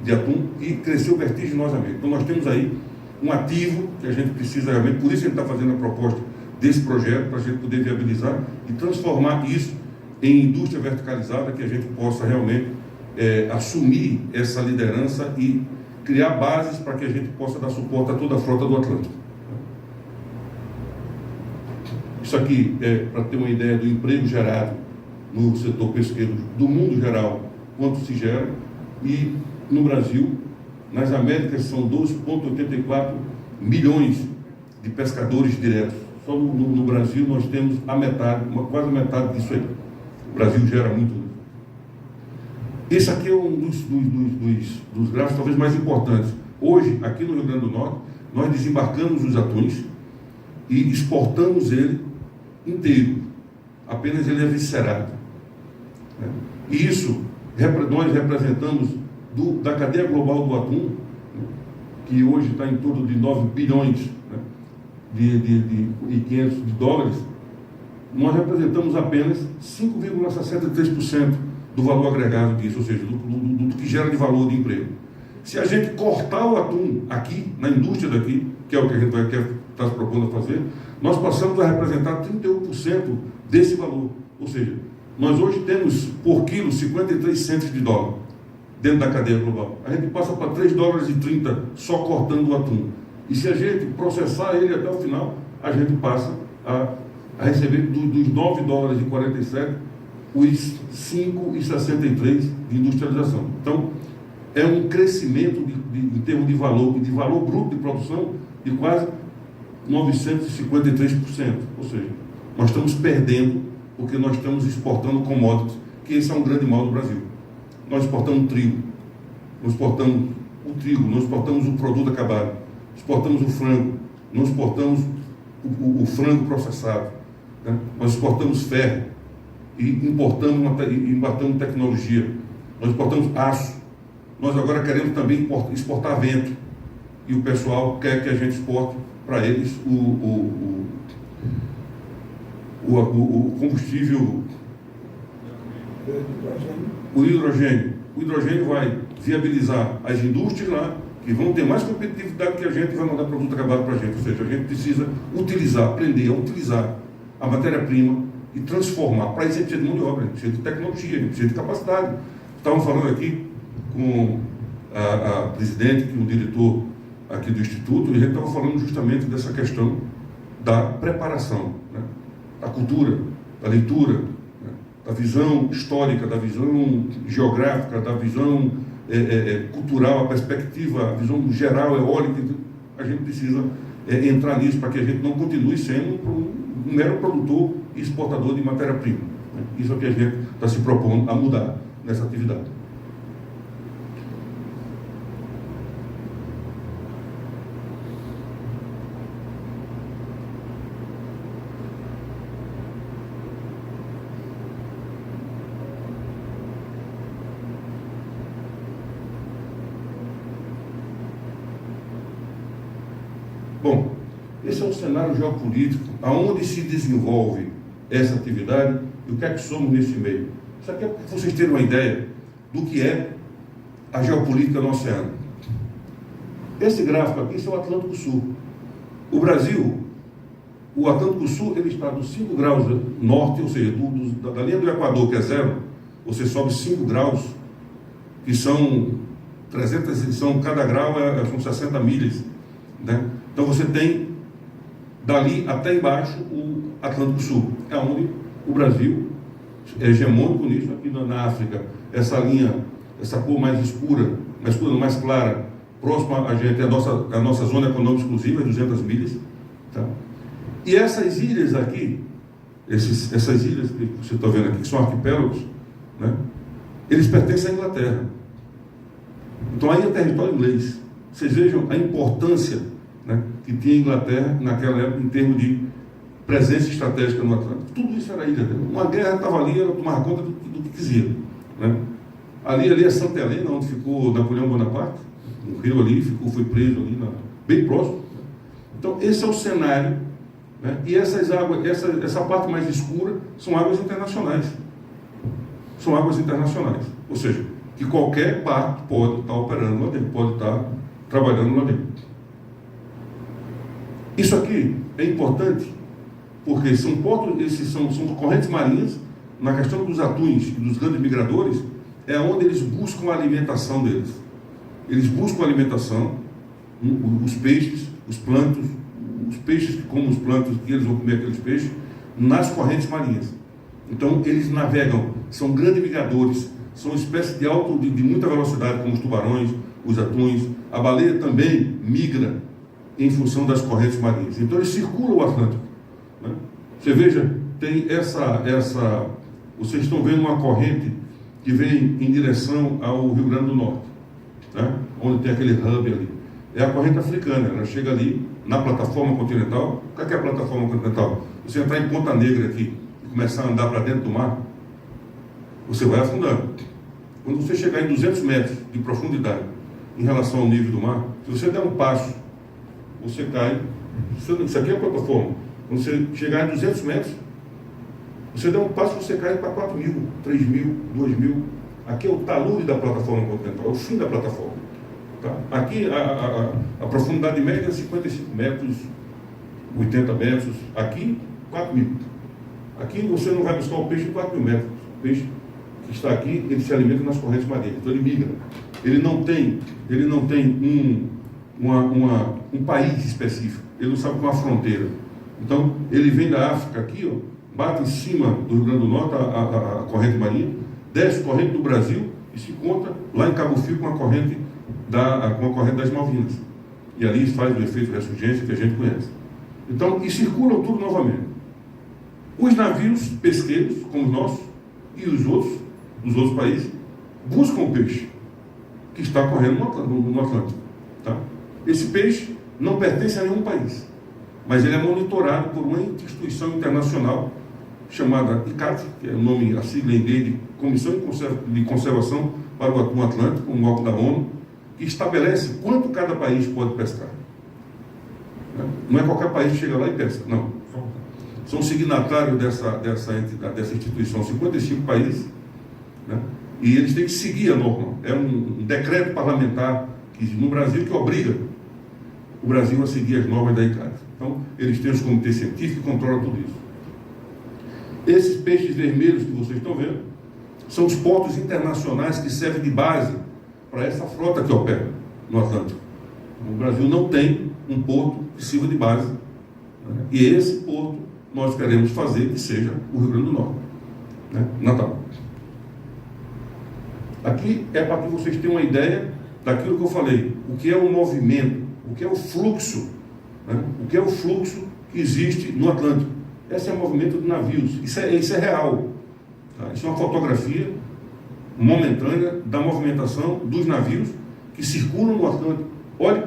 [SPEAKER 2] de atum e cresceu vertiginosamente. Então nós temos aí um ativo que a gente precisa realmente, por isso a gente está fazendo a proposta desse projeto, para a gente poder viabilizar e transformar isso em indústria verticalizada, que a gente possa realmente assumir essa liderança e criar bases para que a gente possa dar suporte a toda a frota do Atlântico. Isso aqui é para ter uma ideia do emprego gerado no setor pesqueiro do mundo geral, quanto se gera, e no Brasil, nas Américas, são 2,84 milhões de pescadores diretos. Só no Brasil nós temos a metade, quase a metade disso aí. O Brasil gera muito. Esse aqui é um dos gráficos talvez mais importantes. Hoje, aqui no Rio Grande do Norte, nós desembarcamos os atuns e exportamos ele inteiro. Apenas ele é viscerado. E isso, nós representamos da cadeia global do atum, que hoje está em torno de 9 bilhões e 500 de dólares, nós representamos apenas 5,63% do valor agregado disso, ou seja, do que gera de valor de emprego. Se a gente cortar o atum aqui, na indústria daqui, que é o que a gente está se propondo a fazer, nós passamos a representar 31% desse valor. Ou seja, nós hoje temos por quilo 53 centos de dólar dentro da cadeia global. A gente passa para 3,30 dólares só cortando o atum. E se a gente processar ele até o final, a gente passa a receber dos 9,47 dólares os 5,63 de industrialização. Então, é um crescimento em termos de valor bruto de produção de quase 953%. Ou seja, nós estamos perdendo porque nós estamos exportando commodities, que esse é um grande mal do Brasil. Nós exportamos trigo, nós exportamos o produto acabado, exportamos o frango, não exportamos o frango processado, né? Nós exportamos ferro e importamos tecnologia, nós exportamos aço, nós agora queremos também exportar vento, e o pessoal quer que a gente exporte para eles o combustível, o hidrogênio. O hidrogênio vai viabilizar as indústrias lá, que vão ter mais competitividade que a gente e vai mandar produto acabado para a gente. Ou seja, a gente precisa aprender a utilizar a matéria-prima e transformar. Para isso a gente precisa de mão de obra, a gente precisa de tecnologia, a gente precisa de capacidade. Estavam falando aqui com a presidente, que é um diretor aqui do Instituto, e a gente estava falando justamente dessa questão da preparação, né? Da cultura, da leitura, né? Da visão histórica, da visão geográfica, da visão cultural, a perspectiva, a visão geral, eólica. A gente precisa entrar nisso para que a gente não continue sendo um mero produtor e exportador de matéria-prima, né? Isso é o que a gente está se propondo a mudar nessa atividade. Bom, esse é um cenário geopolítico aonde se desenvolve essa atividade e o que é que somos nesse meio. Isso aqui é para vocês terem uma ideia do que é a geopolítica no oceano. Esse gráfico aqui é o Atlântico Sul. O Brasil, o Atlântico Sul, ele está dos 5 graus norte, ou seja, da linha do Equador, que é 0, você sobe 5 graus, que são 300, cada grau são 60 milhas, né? Então você tem dali até embaixo o Atlântico Sul, é onde o Brasil é hegemônico nisso. Aqui na África, essa linha, essa cor mais escura, mais clara, próxima a gente, a nossa zona econômica exclusiva, 200 milhas. Tá? E essas ilhas aqui, essas ilhas que você está vendo aqui, que são arquipélagos, né? Eles pertencem à Inglaterra. Então aí é território inglês. Vocês vejam a importância, né, que tinha a Inglaterra naquela época em termos de presença estratégica no Atlântico. Tudo isso era ilha. Uma guerra estava ali, ela tomava conta do que quiser. Né? Ali é Santa Helena, onde ficou Napoleão Bonaparte, no rio ali, foi preso ali, bem próximo. Então esse é o cenário, né? E essas águas, essa parte mais escura, são águas internacionais. São águas internacionais. Ou seja, que qualquer barco pode estar operando lá dentro, pode estar trabalhando lá dentro. Isso aqui é importante porque são correntes marinhas. Na questão dos atuns e dos grandes migradores, é onde eles buscam a alimentação deles. Eles buscam a alimentação, os peixes, os plânctons, os peixes que comem os plânctons, que eles vão comer aqueles peixes, nas correntes marinhas. Então, eles navegam, são grandes migradores, são espécies de muita velocidade, como os tubarões, os atuns. A baleia também migra em função das correntes marinhas. Então eles circulam o Atlântico, né? Você veja, tem vocês estão vendo uma corrente que vem em direção ao Rio Grande do Norte, né? Onde tem aquele hub ali. É a corrente africana, ela chega ali na plataforma continental. O que é a plataforma continental? Você entrar em Ponta Negra aqui e começar a andar para dentro do mar, você vai afundando. Quando você chegar em 200 metros de profundidade em relação ao nível do mar, se você der um passo, você cai. Isso aqui é a plataforma. Quando você chegar em 200 metros, você der um passo, você cai para 4.000, 3.000, 2.000. Aqui é o talude da plataforma continental, é o fim da plataforma. Tá? Aqui a profundidade média é 55 metros, 80 metros. Aqui, 4.000. Aqui você não vai buscar o peixe em 4.000 metros. O peixe que está aqui, ele se alimenta nas correntes marinhas. Então ele migra. Ele não tem um país específico. Ele não sabe qual é a fronteira. Então ele vem da África aqui, ó, bate em cima do Rio Grande do Norte a corrente marinha, desce corrente do Brasil e se encontra lá em Cabo Frio com a corrente das Malvinas. E ali faz o efeito de ressurgência que a gente conhece. Então, e circulam tudo novamente. Os navios pesqueiros, como os nossos, e os outros, dos outros países, buscam o peixe que está correndo no Atlântico. Tá? Esse peixe não pertence a nenhum país, mas ele é monitorado por uma instituição internacional chamada ICCAT, que é o nome, a sigla em inglês de Comissão de Conservação para o Atum Atlântico, um órgão da ONU, que estabelece quanto cada país pode pescar. Não é qualquer país que chega lá e pesca, não. São signatários dessa entidade, dessa instituição, 55 países, né? E eles têm que seguir a norma. É um decreto parlamentar no Brasil que obriga o Brasil a seguir as normas da ICCAT. Então, eles têm os comitês científicos que controlam tudo isso. Esses peixes vermelhos que vocês estão vendo são os portos internacionais que servem de base para essa frota que opera no Atlântico. O Brasil não tem um porto que sirva de base, né? E esse porto nós queremos fazer que seja o Rio Grande do Norte, né? Natal. Aqui é para que vocês tenham uma ideia daquilo que eu falei, o que é o movimento, o que é o fluxo, né? O que é o fluxo que existe no Atlântico. Esse é o movimento de navios, isso é real, tá? Isso é uma fotografia momentânea da movimentação dos navios que circulam no Atlântico. Olhe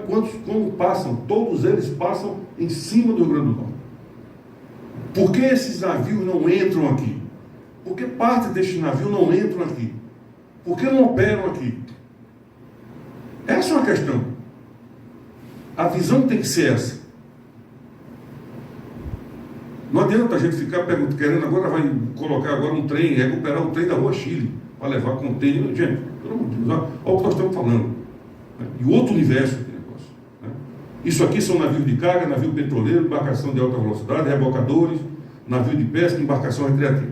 [SPEAKER 2] como passam, todos eles passam em cima do Rio Grande do Norte. Por que esses navios não entram aqui? Por que parte destes navios não entram aqui? Por que não operam aqui? Essa é uma questão. A visão tem que ser essa. Não adianta a gente ficar querendo agora, vai colocar agora um trem, recuperar o trem da Rua Chile, para levar container. Gente, pelo amor de Deus, olha o que nós estamos falando. Né? E outro universo de negócio. Né? Isso aqui são navios de carga, navio petroleiro, embarcação de alta velocidade, rebocadores, navio de pesca, embarcação recreativa.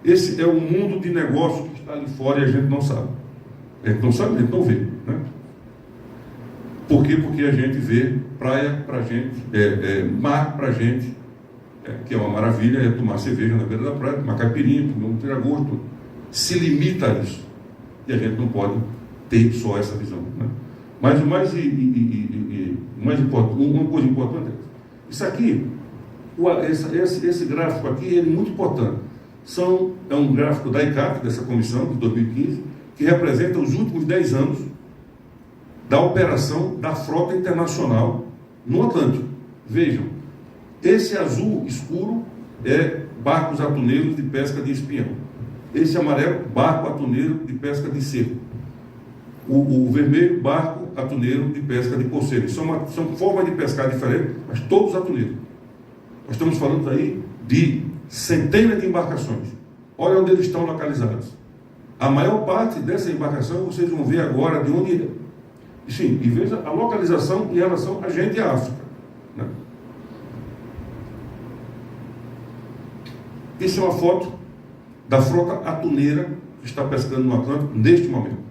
[SPEAKER 2] Esse é o mundo de negócio que está ali fora e a gente não sabe. A gente não sabe, a gente não vê. Né? Por quê? Porque a gente vê praia pra gente, mar pra gente, que é uma maravilha, é tomar cerveja na beira da praia, tomar caipirinha, tomar um tiragosto. Se limita a isso. E a gente não pode ter só essa visão. Né? Mas o mais importante, uma coisa importante é isso aqui, esse gráfico aqui é muito importante. É um gráfico da ICCAT, dessa comissão de 2015, que representa os últimos 10 anos da operação da frota internacional no Atlântico. Vejam, esse azul escuro é barcos atuneiros de pesca de espião. Esse amarelo, barco atuneiro de pesca de cerco. O vermelho, barco atuneiro de pesca de pulseira. São formas de pescar diferentes, mas todos atuneiros. Nós estamos falando aí de centenas de embarcações. Olha onde eles estão localizados. A maior parte dessa embarcação vocês vão ver agora de onde é. Sim, e veja a localização em relação a gente e a África. Né? Essa é uma foto da frota atuneira que está pescando no Atlântico neste momento.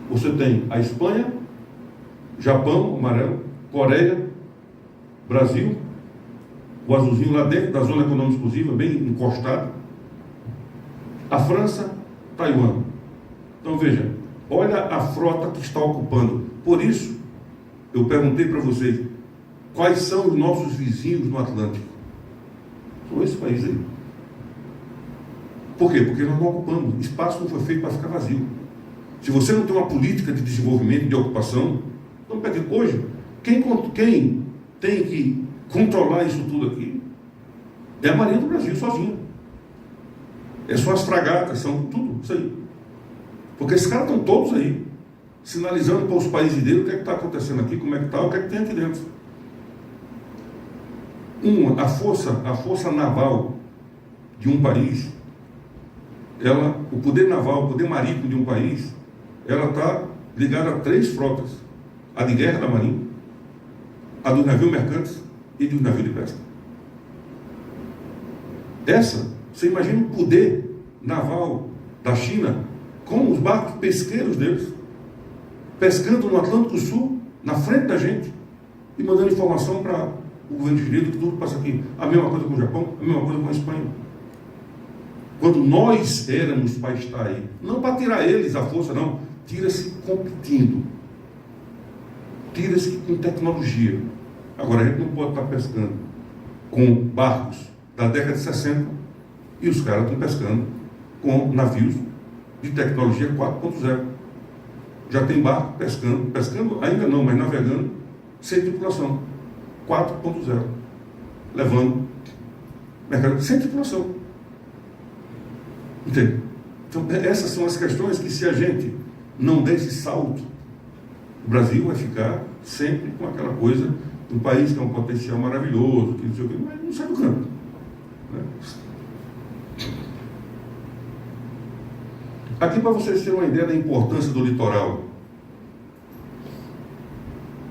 [SPEAKER 2] Você tem a Espanha, Japão, amarelo, Coreia, Brasil, o azulzinho lá dentro da zona econômica exclusiva, bem encostado, a França, Taiwan. Então veja, olha a frota que está ocupando. Por isso, eu perguntei para vocês, quais são os nossos vizinhos no Atlântico? São esses países aí. Por quê? Porque nós não ocupamos. Espaço não foi feito para ficar vazio. Se você não tem uma política de desenvolvimento, de ocupação, então, hoje, quem tem que controlar isso tudo aqui é a Marinha do Brasil sozinha. É só as fragatas, são tudo isso aí. Porque esses caras estão todos aí, sinalizando para os países dele o que é que está acontecendo aqui, como é que está, o que é que tem aqui dentro. A força naval de um país, o poder naval, o poder marítimo de um país, ela está ligada a 3 frotas: a de guerra da Marinha, a dos navios mercantes e dos navios de pesca. Você imagina o poder naval da China com os barcos pesqueiros deles, pescando no Atlântico Sul, na frente da gente, e mandando informação para o governo chinês que tudo passa aqui. A mesma coisa com o Japão, a mesma coisa com a Espanha. Quando nós éramos para estar aí, não para tirar eles a força, não, tira-se competindo, tira-se com tecnologia. Agora, a gente não pode estar pescando com barcos da década de 60 e os caras estão pescando com navios de tecnologia 4.0. Já tem barco pescando ainda não, mas navegando sem tripulação, 4.0, levando mercadoria sem tripulação. Entende? Então, essas são as questões que, se a gente não der esse salto, o Brasil vai ficar sempre com aquela coisa do país que é um potencial maravilhoso, que não sei o quê, mas não sai do canto. Né? Aqui, para vocês terem uma ideia da importância do litoral,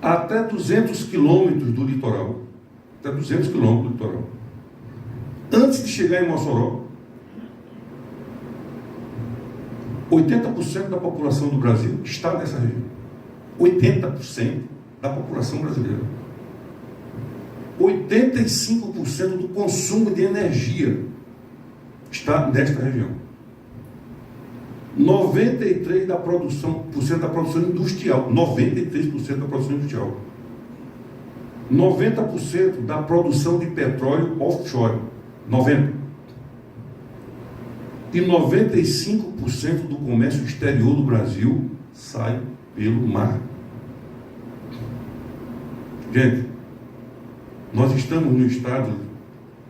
[SPEAKER 2] até 200 quilômetros do litoral, antes de chegar em Mossoró, 80% da população do Brasil está nessa região. 80% da população brasileira. 85% do consumo de energia está nesta região. 93% da produção industrial. 93% da produção industrial. 90% da produção de petróleo offshore. 90%. E 95% do comércio exterior do Brasil sai pelo mar. Gente, nós estamos no estado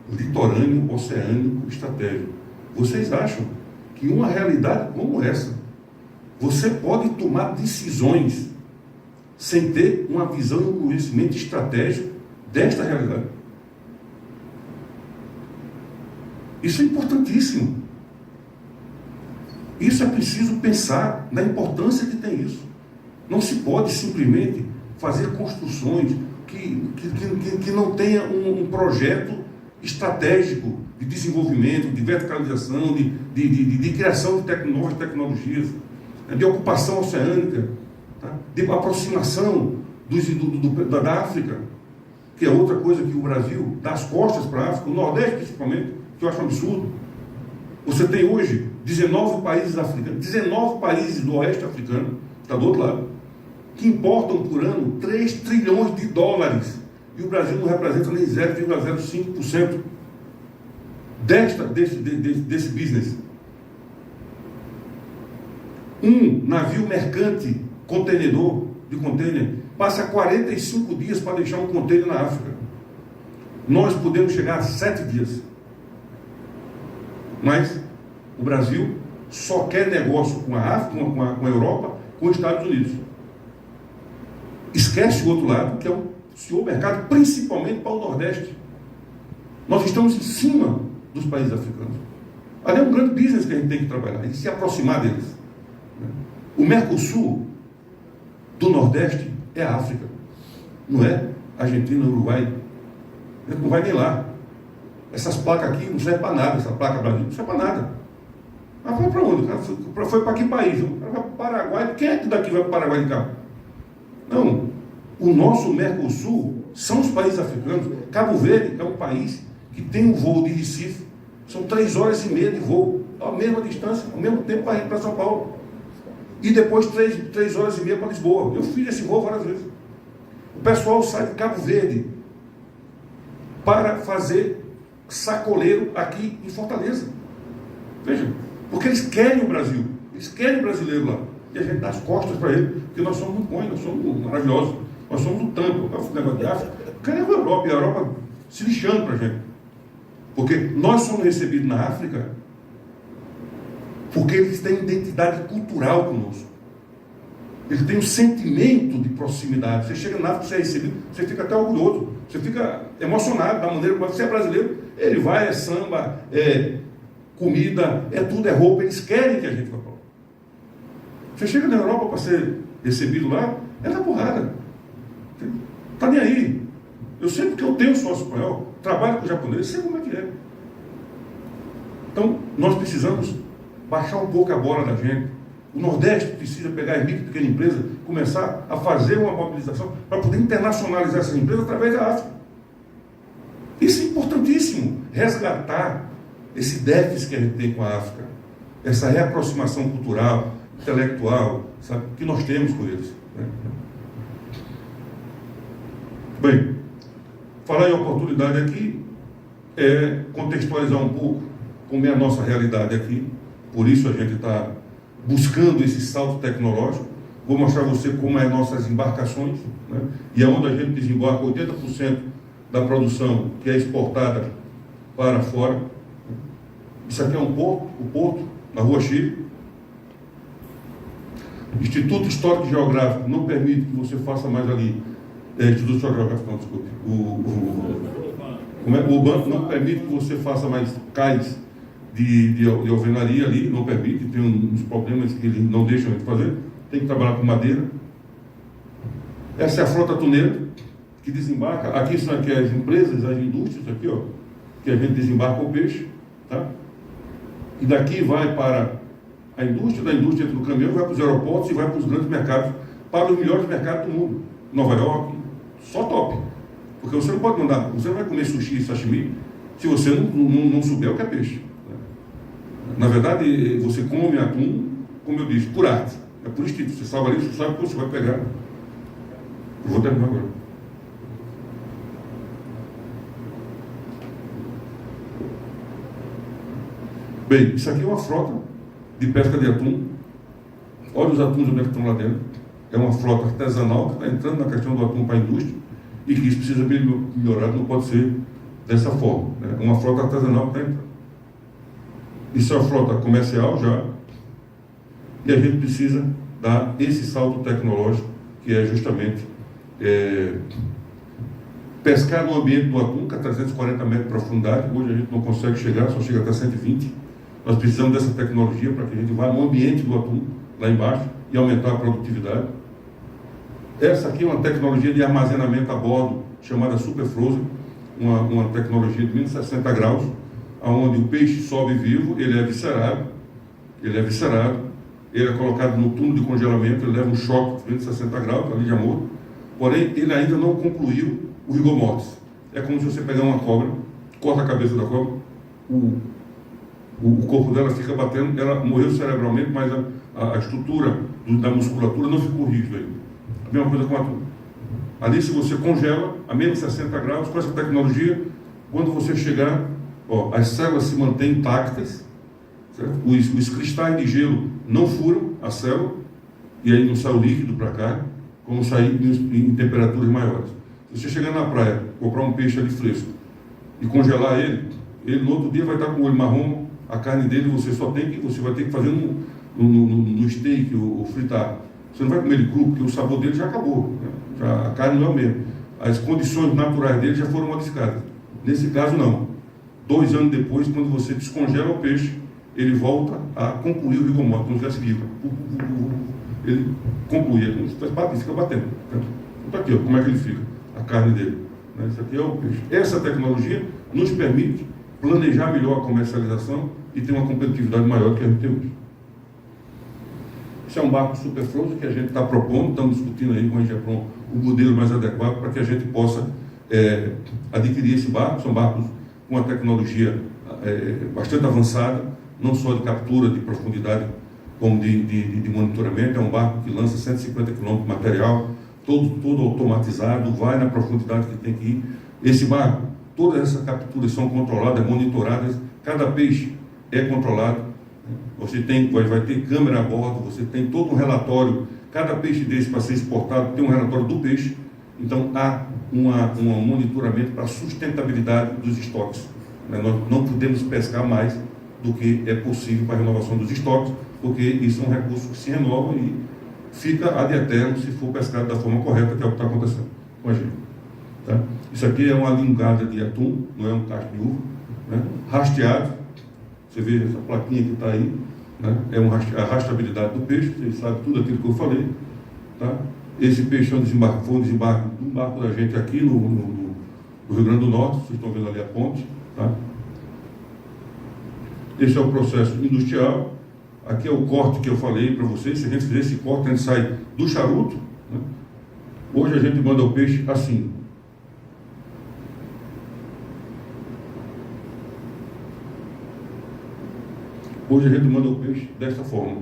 [SPEAKER 2] litorâneo, oceânico, estratégico. Vocês acham que uma realidade como essa, você pode tomar decisões sem ter uma visão e um conhecimento estratégico desta realidade? Isso é importantíssimo. Isso é preciso pensar na importância que tem isso. Não se pode simplesmente fazer construções que não tenha um projeto estratégico de desenvolvimento, de verticalização, de criação de novas tecnologias, de ocupação oceânica, tá? De aproximação da África, que é outra coisa que o Brasil dá as costas para a África, o Nordeste principalmente, que eu acho um absurdo. Você tem hoje 19 países africanos, 19 países do oeste africano, está do outro lado, que importam por ano 3 trilhões de dólares, e o Brasil não representa nem 0,05% desse business. Um navio mercante contenedor de container passa 45 dias para deixar um container na África. Nós podemos chegar a 7 dias. Mas o Brasil só quer negócio com a África, com a Europa, com os Estados Unidos. Esquece o outro lado, que é o senhor mercado, principalmente para o Nordeste. Nós estamos em cima dos países africanos. Ali é um grande business que a gente tem que trabalhar, e se aproximar deles. O Mercosul do Nordeste é a África, não é Argentina, Uruguai. A gente não vai nem lá. Essas placas aqui não servem para nada, essa placa Brasil não serve para nada. Mas vai para onde? Foi para que país? Vai para o Paraguai. Quem é que daqui vai para o Paraguai de cá? Não. O nosso Mercosul são os países africanos. Cabo Verde é um país que tem um voo de Recife. São 3 horas e meia de voo.
[SPEAKER 3] a mesma distância, ao mesmo tempo para São Paulo. E depois 3 horas e meia para Lisboa. Eu fiz esse voo várias vezes. O pessoal sai de Cabo Verde para fazer sacoleiro aqui em Fortaleza. Veja, porque eles querem o Brasil, eles querem o brasileiro lá. E a gente dá as costas para ele, porque nós somos muito bons, nós somos maravilhosos, nós somos o tampo. O negócio de África, cadê a Europa? E a Europa se lixando para a gente. Porque nós somos recebidos na África porque eles têm identidade cultural conosco. Eles têm um sentimento de proximidade. Você chega na África, você é recebido, você fica até orgulhoso, você fica emocionado da maneira como você é brasileiro. Ele vai, é samba, é comida, é tudo, é roupa. Eles querem que a gente vá para lá. Você chega na Europa para ser recebido lá, é na porrada. Está nem aí. Eu sei porque eu tenho sócio espanhol, trabalho com o japonês, sei como é que é. Então, nós precisamos baixar um pouco a bola da gente. O Nordeste precisa pegar as micro e pequenas empresas, começar a fazer uma mobilização para poder internacionalizar essas empresas através da África. Isso é importantíssimo, resgatar esse déficit que a gente tem com a África, essa reaproximação cultural, intelectual, sabe, que nós temos com eles. Né? Bem, falar em oportunidade aqui é contextualizar um pouco como é a nossa realidade aqui. Por isso a gente está buscando esse salto tecnológico. Vou mostrar a você como é as nossas embarcações, né? E é onde a gente desembarca 80% da produção que é exportada para fora. Isso aqui é um porto, o porto, na Rua Chile. Instituto Histórico e Geográfico não permite que você faça mais ali. Instituto Histórico e Geográfico, não, desculpe. O banco não permite que você faça mais cais de alvenaria ali, não permite, tem uns problemas que eles não deixam de fazer, tem que trabalhar com madeira. Essa é a frota tuneira que desembarca, aqui são aqui as empresas, as indústrias, aqui, ó, que a gente desembarca o peixe, tá? E daqui vai para a indústria, da indústria entra no caminhão, vai para os aeroportos e vai para os grandes mercados, para os melhores mercados do mundo. Nova York, só top. Porque você não pode mandar, você não vai comer sushi e sashimi se você não souber o que é peixe. Na verdade, você come atum, como eu disse, por arte. É por instinto. Você salva ali, você sabe que você vai pegar. Eu vou terminar agora. Bem, isso aqui é uma frota de pesca de atum. Olha os atuns onde estão lá dentro. É uma frota artesanal que está entrando na questão do atum para a indústria e que isso precisa ser melhorado, não pode ser dessa forma. Né? Uma frota artesanal que está entrando. Isso é uma frota comercial já, e a gente precisa dar esse salto tecnológico, que é justamente pescar no ambiente do atum, que é 340 metros de profundidade. Hoje a gente não consegue chegar, só chega até 120. Nós precisamos dessa tecnologia para que a gente vá no ambiente do atum, lá embaixo, e aumentar a produtividade. Essa aqui é uma tecnologia de armazenamento a bordo, chamada Super Frozen, uma tecnologia de menos 60 graus, onde o peixe sobe vivo, ele é viscerado, ele é colocado no túnel de congelamento, ele leva um choque de 260 graus, ali já morto, porém ele ainda não concluiu o rigor mortis. É como se você pegar uma cobra, corta a cabeça da cobra, o corpo dela fica batendo, ela morreu cerebralmente, mas a estrutura da musculatura não ficou rígida ainda. A mesma coisa com a atum. Ali, se você congela a menos 60 graus, com essa tecnologia, quando você chegar, ó, as células se mantêm intactas, certo? Os cristais de gelo não furam a célula, e aí não sai o líquido para cá, como sair em temperaturas maiores. Se você chegar na praia, comprar um peixe ali fresco e congelar ele no outro dia vai estar com o olho marrom, a carne dele você vai ter que fazer no steak ou fritar. Você não vai comer ele cru, porque o sabor dele já acabou, né? A carne não é o mesmo. As condições naturais dele já foram modificadas. Nesse caso, não. 2 anos depois, quando você descongela o peixe, ele volta a concluir o rigor mortis, como se tivesse vivo. Ele conclui, ele fica batendo. Então, aqui, ó, como é que ele fica, a carne dele. Isso aqui é o peixe. Essa tecnologia nos permite planejar melhor a comercialização e ter uma competitividade maior do que a gente tem hoje. Esse é um barco Super Frozen que a gente está propondo, estamos discutindo aí com a Engepron o modelo mais adequado para que a gente possa adquirir esse barco. São barcos com uma tecnologia bastante avançada, não só de captura de profundidade, como de monitoramento. É um barco que lança 150 km de material, todo automatizado, vai na profundidade que tem que ir. Esse barco, todas essas capturas são controladas, monitoradas, cada peixe é controlado. Você vai ter câmera a bordo, você tem todo um relatório, cada peixe desse para ser exportado tem um relatório do peixe. Então há um monitoramento para a sustentabilidade dos estoques. Nós não podemos pescar mais do que é possível para a renovação dos estoques, porque isso é um recurso que se renova e fica ad eterno se for pescado da forma correta, que é o que está acontecendo com a gente. Tá? Isso aqui é uma lingada de atum, não é um cacho de uva, né? Rasteado. Você vê essa plaquinha que está aí, né? É a rastreabilidade do peixe, você sabe tudo aquilo que eu falei. Tá? Esse peixe foi um desembarque de um barco da gente aqui no Rio Grande do Norte, vocês estão vendo ali a ponte. Tá? Esse é o processo industrial. Aqui é o corte que eu falei para vocês. Se a gente fizer esse corte, a gente sai do charuto. Né? Hoje a gente manda o peixe assim. Hoje a gente manda o peixe desta forma.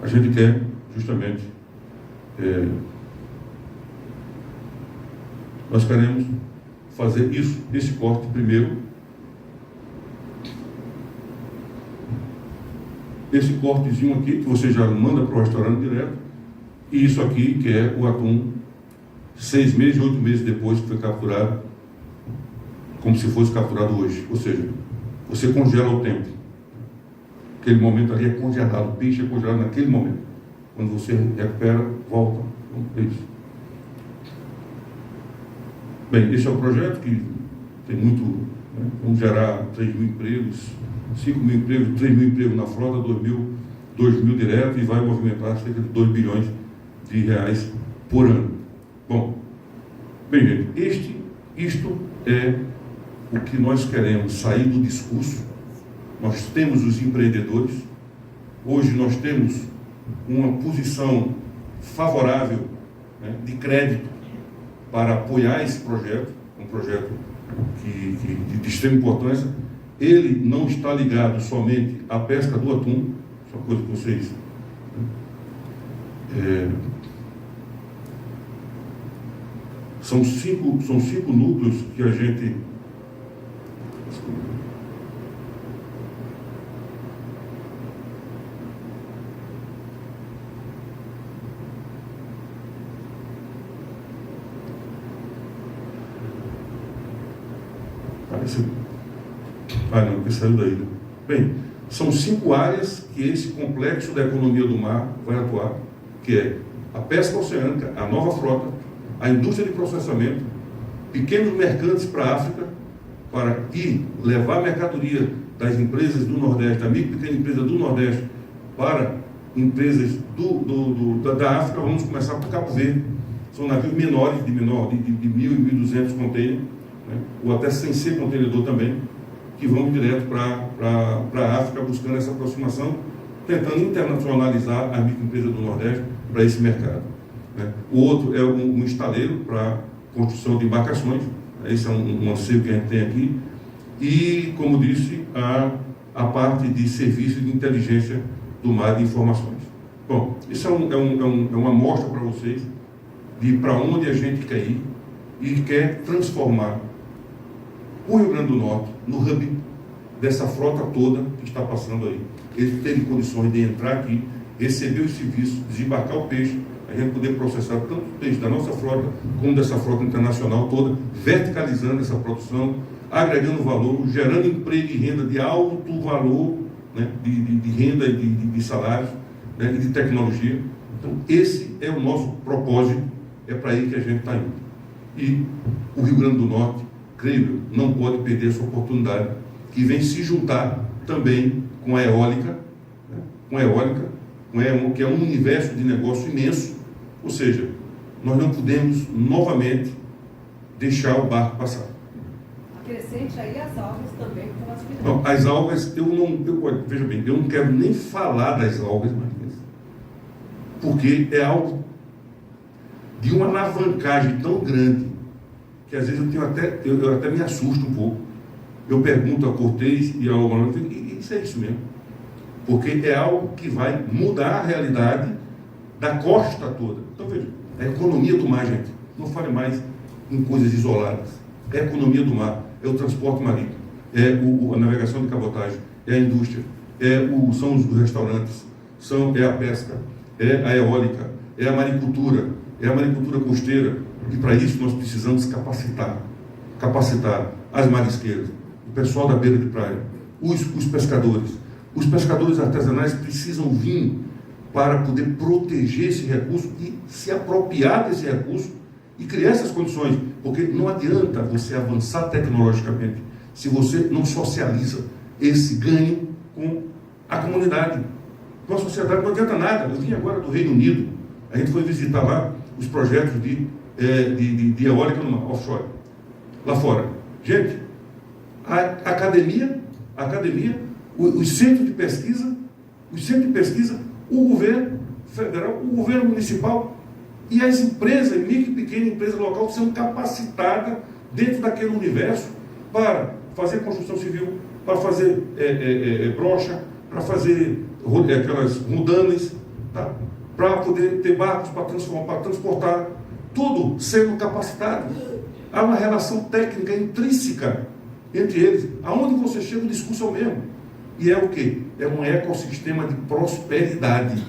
[SPEAKER 3] A gente quer justamente nós queremos fazer isso, esse corte primeiro. Esse cortezinho aqui, que você já manda para o restaurante direto. E isso aqui, que é o atum 6 meses, 8 meses depois que foi capturado, como se fosse capturado hoje. Ou seja, você congela o tempo. Aquele momento ali é congelado, o peixe é congelado naquele momento. Quando você recupera, volta. É isso. Bem, esse é o projeto que tem muito, né? Vamos gerar 3 mil empregos, 5 mil empregos, 3 mil empregos na frota, 2 mil direto, e vai movimentar cerca de 2 bilhões de reais por ano. Bom, bem, gente, isto é o que nós queremos, sair do discurso. Nós temos os empreendedores, hoje nós temos uma posição favorável, né, de crédito para apoiar esse projeto, um projeto de extrema importância. Ele não está ligado somente à pesca do atum, isso é uma coisa que vocês... São cinco núcleos que a gente... não, porque saiu daí, né? Bem, são 5 áreas que esse complexo da economia do mar vai atuar, que é a pesca oceânica, a nova frota, a indústria de processamento, pequenos mercantes para a África, para ir levar mercadoria das empresas do Nordeste, da micro e pequena empresa do Nordeste, para empresas da África. Vamos começar por Cabo Verde. São navios menores, de 1.000 e 1.200 containers, né? Ou até sem ser contenedor também, que vão direto para a África, buscando essa aproximação, tentando internacionalizar a microempresa do Nordeste para esse mercado. Né? O outro é um estaleiro para construção de embarcações. Esse é um anseio que a gente tem aqui. E, como disse, a parte de serviço de inteligência do mar de informações. Bom, isso é uma amostra para vocês de para onde a gente quer ir e quer transformar o Rio Grande do Norte no hub dessa frota toda que está passando aí. Eles terem condições de entrar aqui, receber os serviços, desembarcar o peixe, a gente poder processar tanto o peixe da nossa frota como dessa frota internacional toda, verticalizando essa produção, agregando valor, gerando emprego e renda de alto valor, né, de renda e de salários, né, e de tecnologia. Então, esse é o nosso propósito, é para aí que a gente está indo. E o Rio Grande do Norte, creio, não pode perder essa oportunidade, que vem se juntar também com a eólica, né, que é um universo de negócio imenso. Ou seja, nós não podemos novamente deixar o barco passar.
[SPEAKER 4] Acrescente aí as algas também que estão aspirando.
[SPEAKER 3] Não, as algas, veja bem, eu não quero nem falar das algas, porque é algo de uma alavancagem tão grande que às vezes eu até me assusto um pouco. Eu pergunto a Cortez e ao Romano, isso é isso mesmo. porque é algo que vai mudar a realidade da costa toda. Então, veja, a economia do mar, gente, não fale mais em coisas isoladas. É a economia do mar, é o transporte marítimo, é a navegação de cabotagem, é a indústria, são os restaurantes, é a pesca, é a eólica, é a maricultura costeira. E para isso nós precisamos capacitar as marisqueiras, o pessoal da beira de praia, os pescadores. Os pescadores artesanais precisam vir para poder proteger esse recurso e se apropriar desse recurso e criar essas condições, porque não adianta você avançar tecnologicamente se você não socializa esse ganho com a comunidade. Com a sociedade não adianta nada. Eu vim agora do Reino Unido, a gente foi visitar lá os projetos de eólica no mar, offshore, lá fora. Gente, a academia, os centros de pesquisa, o governo federal, o governo municipal e as empresas, micro e pequena empresa local, são capacitadas dentro daquele universo para fazer construção civil, para fazer brocha, para fazer aquelas mudanas, tá? Para poder ter barcos para transportar, tudo sendo capacitado. Há uma relação técnica intrínseca entre eles. Aonde você chega, o discurso é o mesmo. E é o quê? É um ecossistema de prosperidade.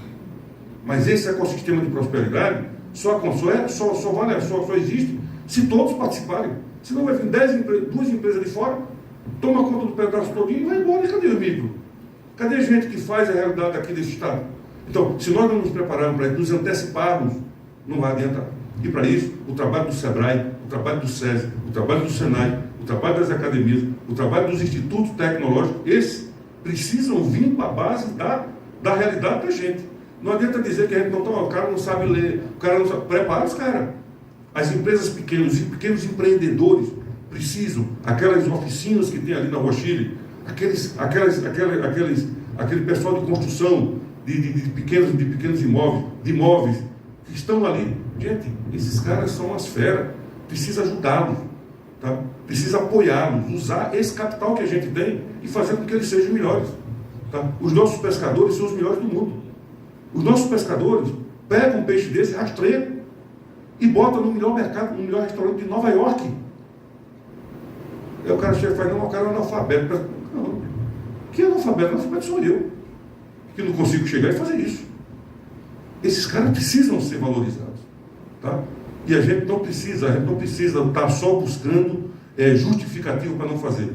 [SPEAKER 3] Mas esse ecossistema de prosperidade só existe se todos participarem. Senão vai vir 2 empresas de fora, toma conta do pedaço todinho e vai embora. E cadê o micro? Cadê a gente que faz a realidade aqui desse estado? Então, se nós não nos prepararmos para nos anteciparmos, não vai adiantar. E para isso, o trabalho do SEBRAE, o trabalho do SESI, o trabalho do SENAI, o trabalho das academias, o trabalho dos institutos tecnológicos, esses precisam vir para a base da realidade da gente. Não adianta dizer que a gente não toma, o cara não sabe ler, o cara não sabe. Prepara os caras. As empresas pequenos empreendedores precisam, aquelas oficinas que tem ali na Rochile, aquele pessoal de construção de pequenos imóveis que estão ali. Gente, esses caras são as feras, precisa ajudá-los, tá? Precisa apoiá-los, usar esse capital que a gente tem e fazer com que eles sejam melhores, tá? Os nossos pescadores são os melhores do mundo. Os nossos pescadores pegam um peixe desse, rastreiam e botam no melhor mercado, no melhor restaurante de Nova York. Aí o cara chega e fala, não, o cara é analfabeto. Não, que analfabeto? Analfabeto sou eu, que não consigo chegar e fazer isso. Esses caras precisam ser valorizados, tá? E a gente não precisa estar só buscando justificativo para não fazer.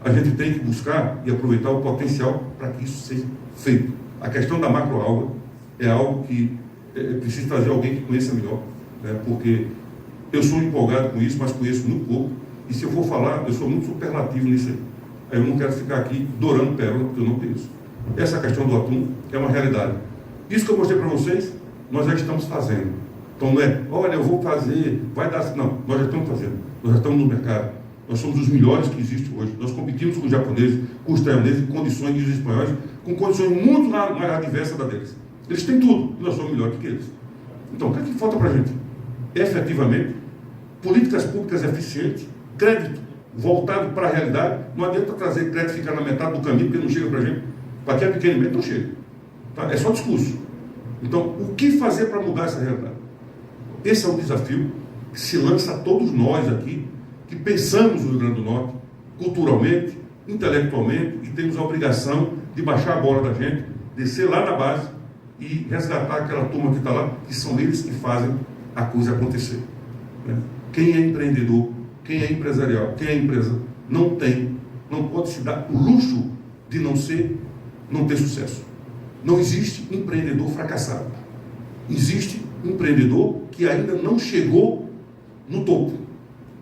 [SPEAKER 3] A gente tem que buscar e aproveitar o potencial para que isso seja feito. A questão da macroalga é algo que precisa trazer alguém que conheça melhor, né? Porque eu sou empolgado com isso, mas conheço muito pouco. E se eu for falar, eu sou muito superlativo nisso aí. Eu não quero ficar aqui dourando pérola, porque eu não conheço. Essa questão do atum é uma realidade. Isso que eu mostrei para vocês, nós já estamos fazendo. Então não é, olha, eu vou fazer, vai dar... Não, nós já estamos fazendo. Nós já estamos no mercado. Nós somos os melhores que existem hoje. Nós competimos com os japoneses, com os taiwaneses, em condições, e os espanhóis, com condições muito mais adversas da deles. Eles têm tudo, e nós somos melhores que eles. Então, o que é que falta para a gente? Efetivamente, políticas públicas eficientes, crédito voltado para a realidade. Não adianta trazer crédito e ficar na metade do caminho, porque não chega para a gente. Para quem é pequeno, não chega. Tá? É só discurso. Então, o que fazer para mudar essa realidade? Esse é um desafio que se lança a todos nós aqui, que pensamos no Rio Grande do Norte, culturalmente, intelectualmente, e temos a obrigação de baixar a bola da gente, descer lá na base e resgatar aquela turma que está lá, que são eles que fazem a coisa acontecer. Né? Quem é empreendedor, quem é empresarial, quem é empresa, não pode se dar o luxo de não ter sucesso. Não existe empreendedor fracassado. Existe empreendedor que ainda não chegou no topo.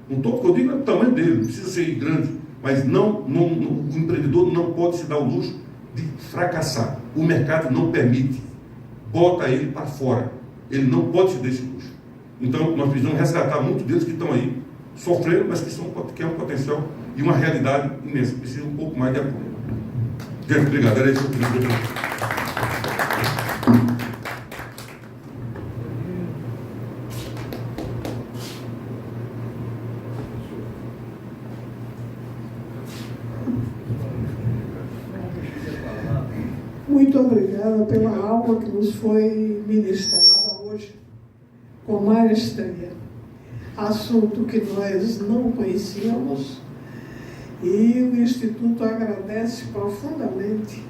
[SPEAKER 3] No topo que eu digo é o tamanho dele, não precisa ser grande, mas o empreendedor não pode se dar o luxo de fracassar. O mercado não permite. Bota ele para fora. Ele não pode se dar esse luxo. Então, nós precisamos resgatar muitos deles que estão aí, sofrendo, mas que é um potencial e uma realidade imensa. Precisa um pouco mais de apoio. Gente, obrigado. Era isso que eu queria dizer.
[SPEAKER 5] Muito obrigada pela aula que nos foi ministrada hoje, com maestria. Assunto que nós não conhecíamos e o Instituto agradece profundamente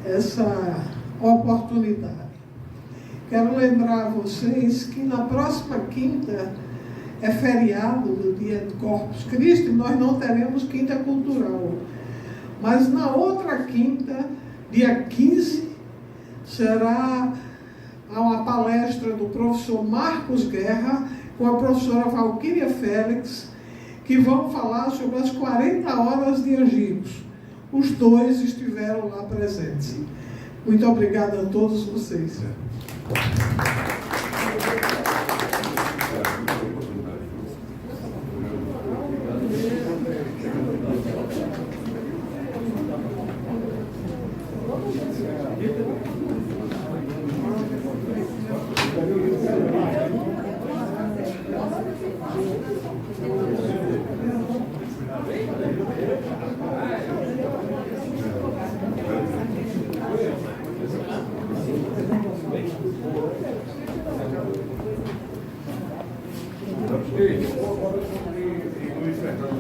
[SPEAKER 5] essa oportunidade. Quero lembrar a vocês que na próxima quinta é feriado do dia de Corpus Christi, nós não teremos quinta cultural. Mas na outra quinta, dia 15, será uma palestra do professor Marcos Guerra com a professora Valquíria Félix, que vão falar sobre as 40 horas de Angicos. Os dois estiveram lá presentes. Muito obrigada a todos vocês.
[SPEAKER 3] Ei, Luiz Fernando,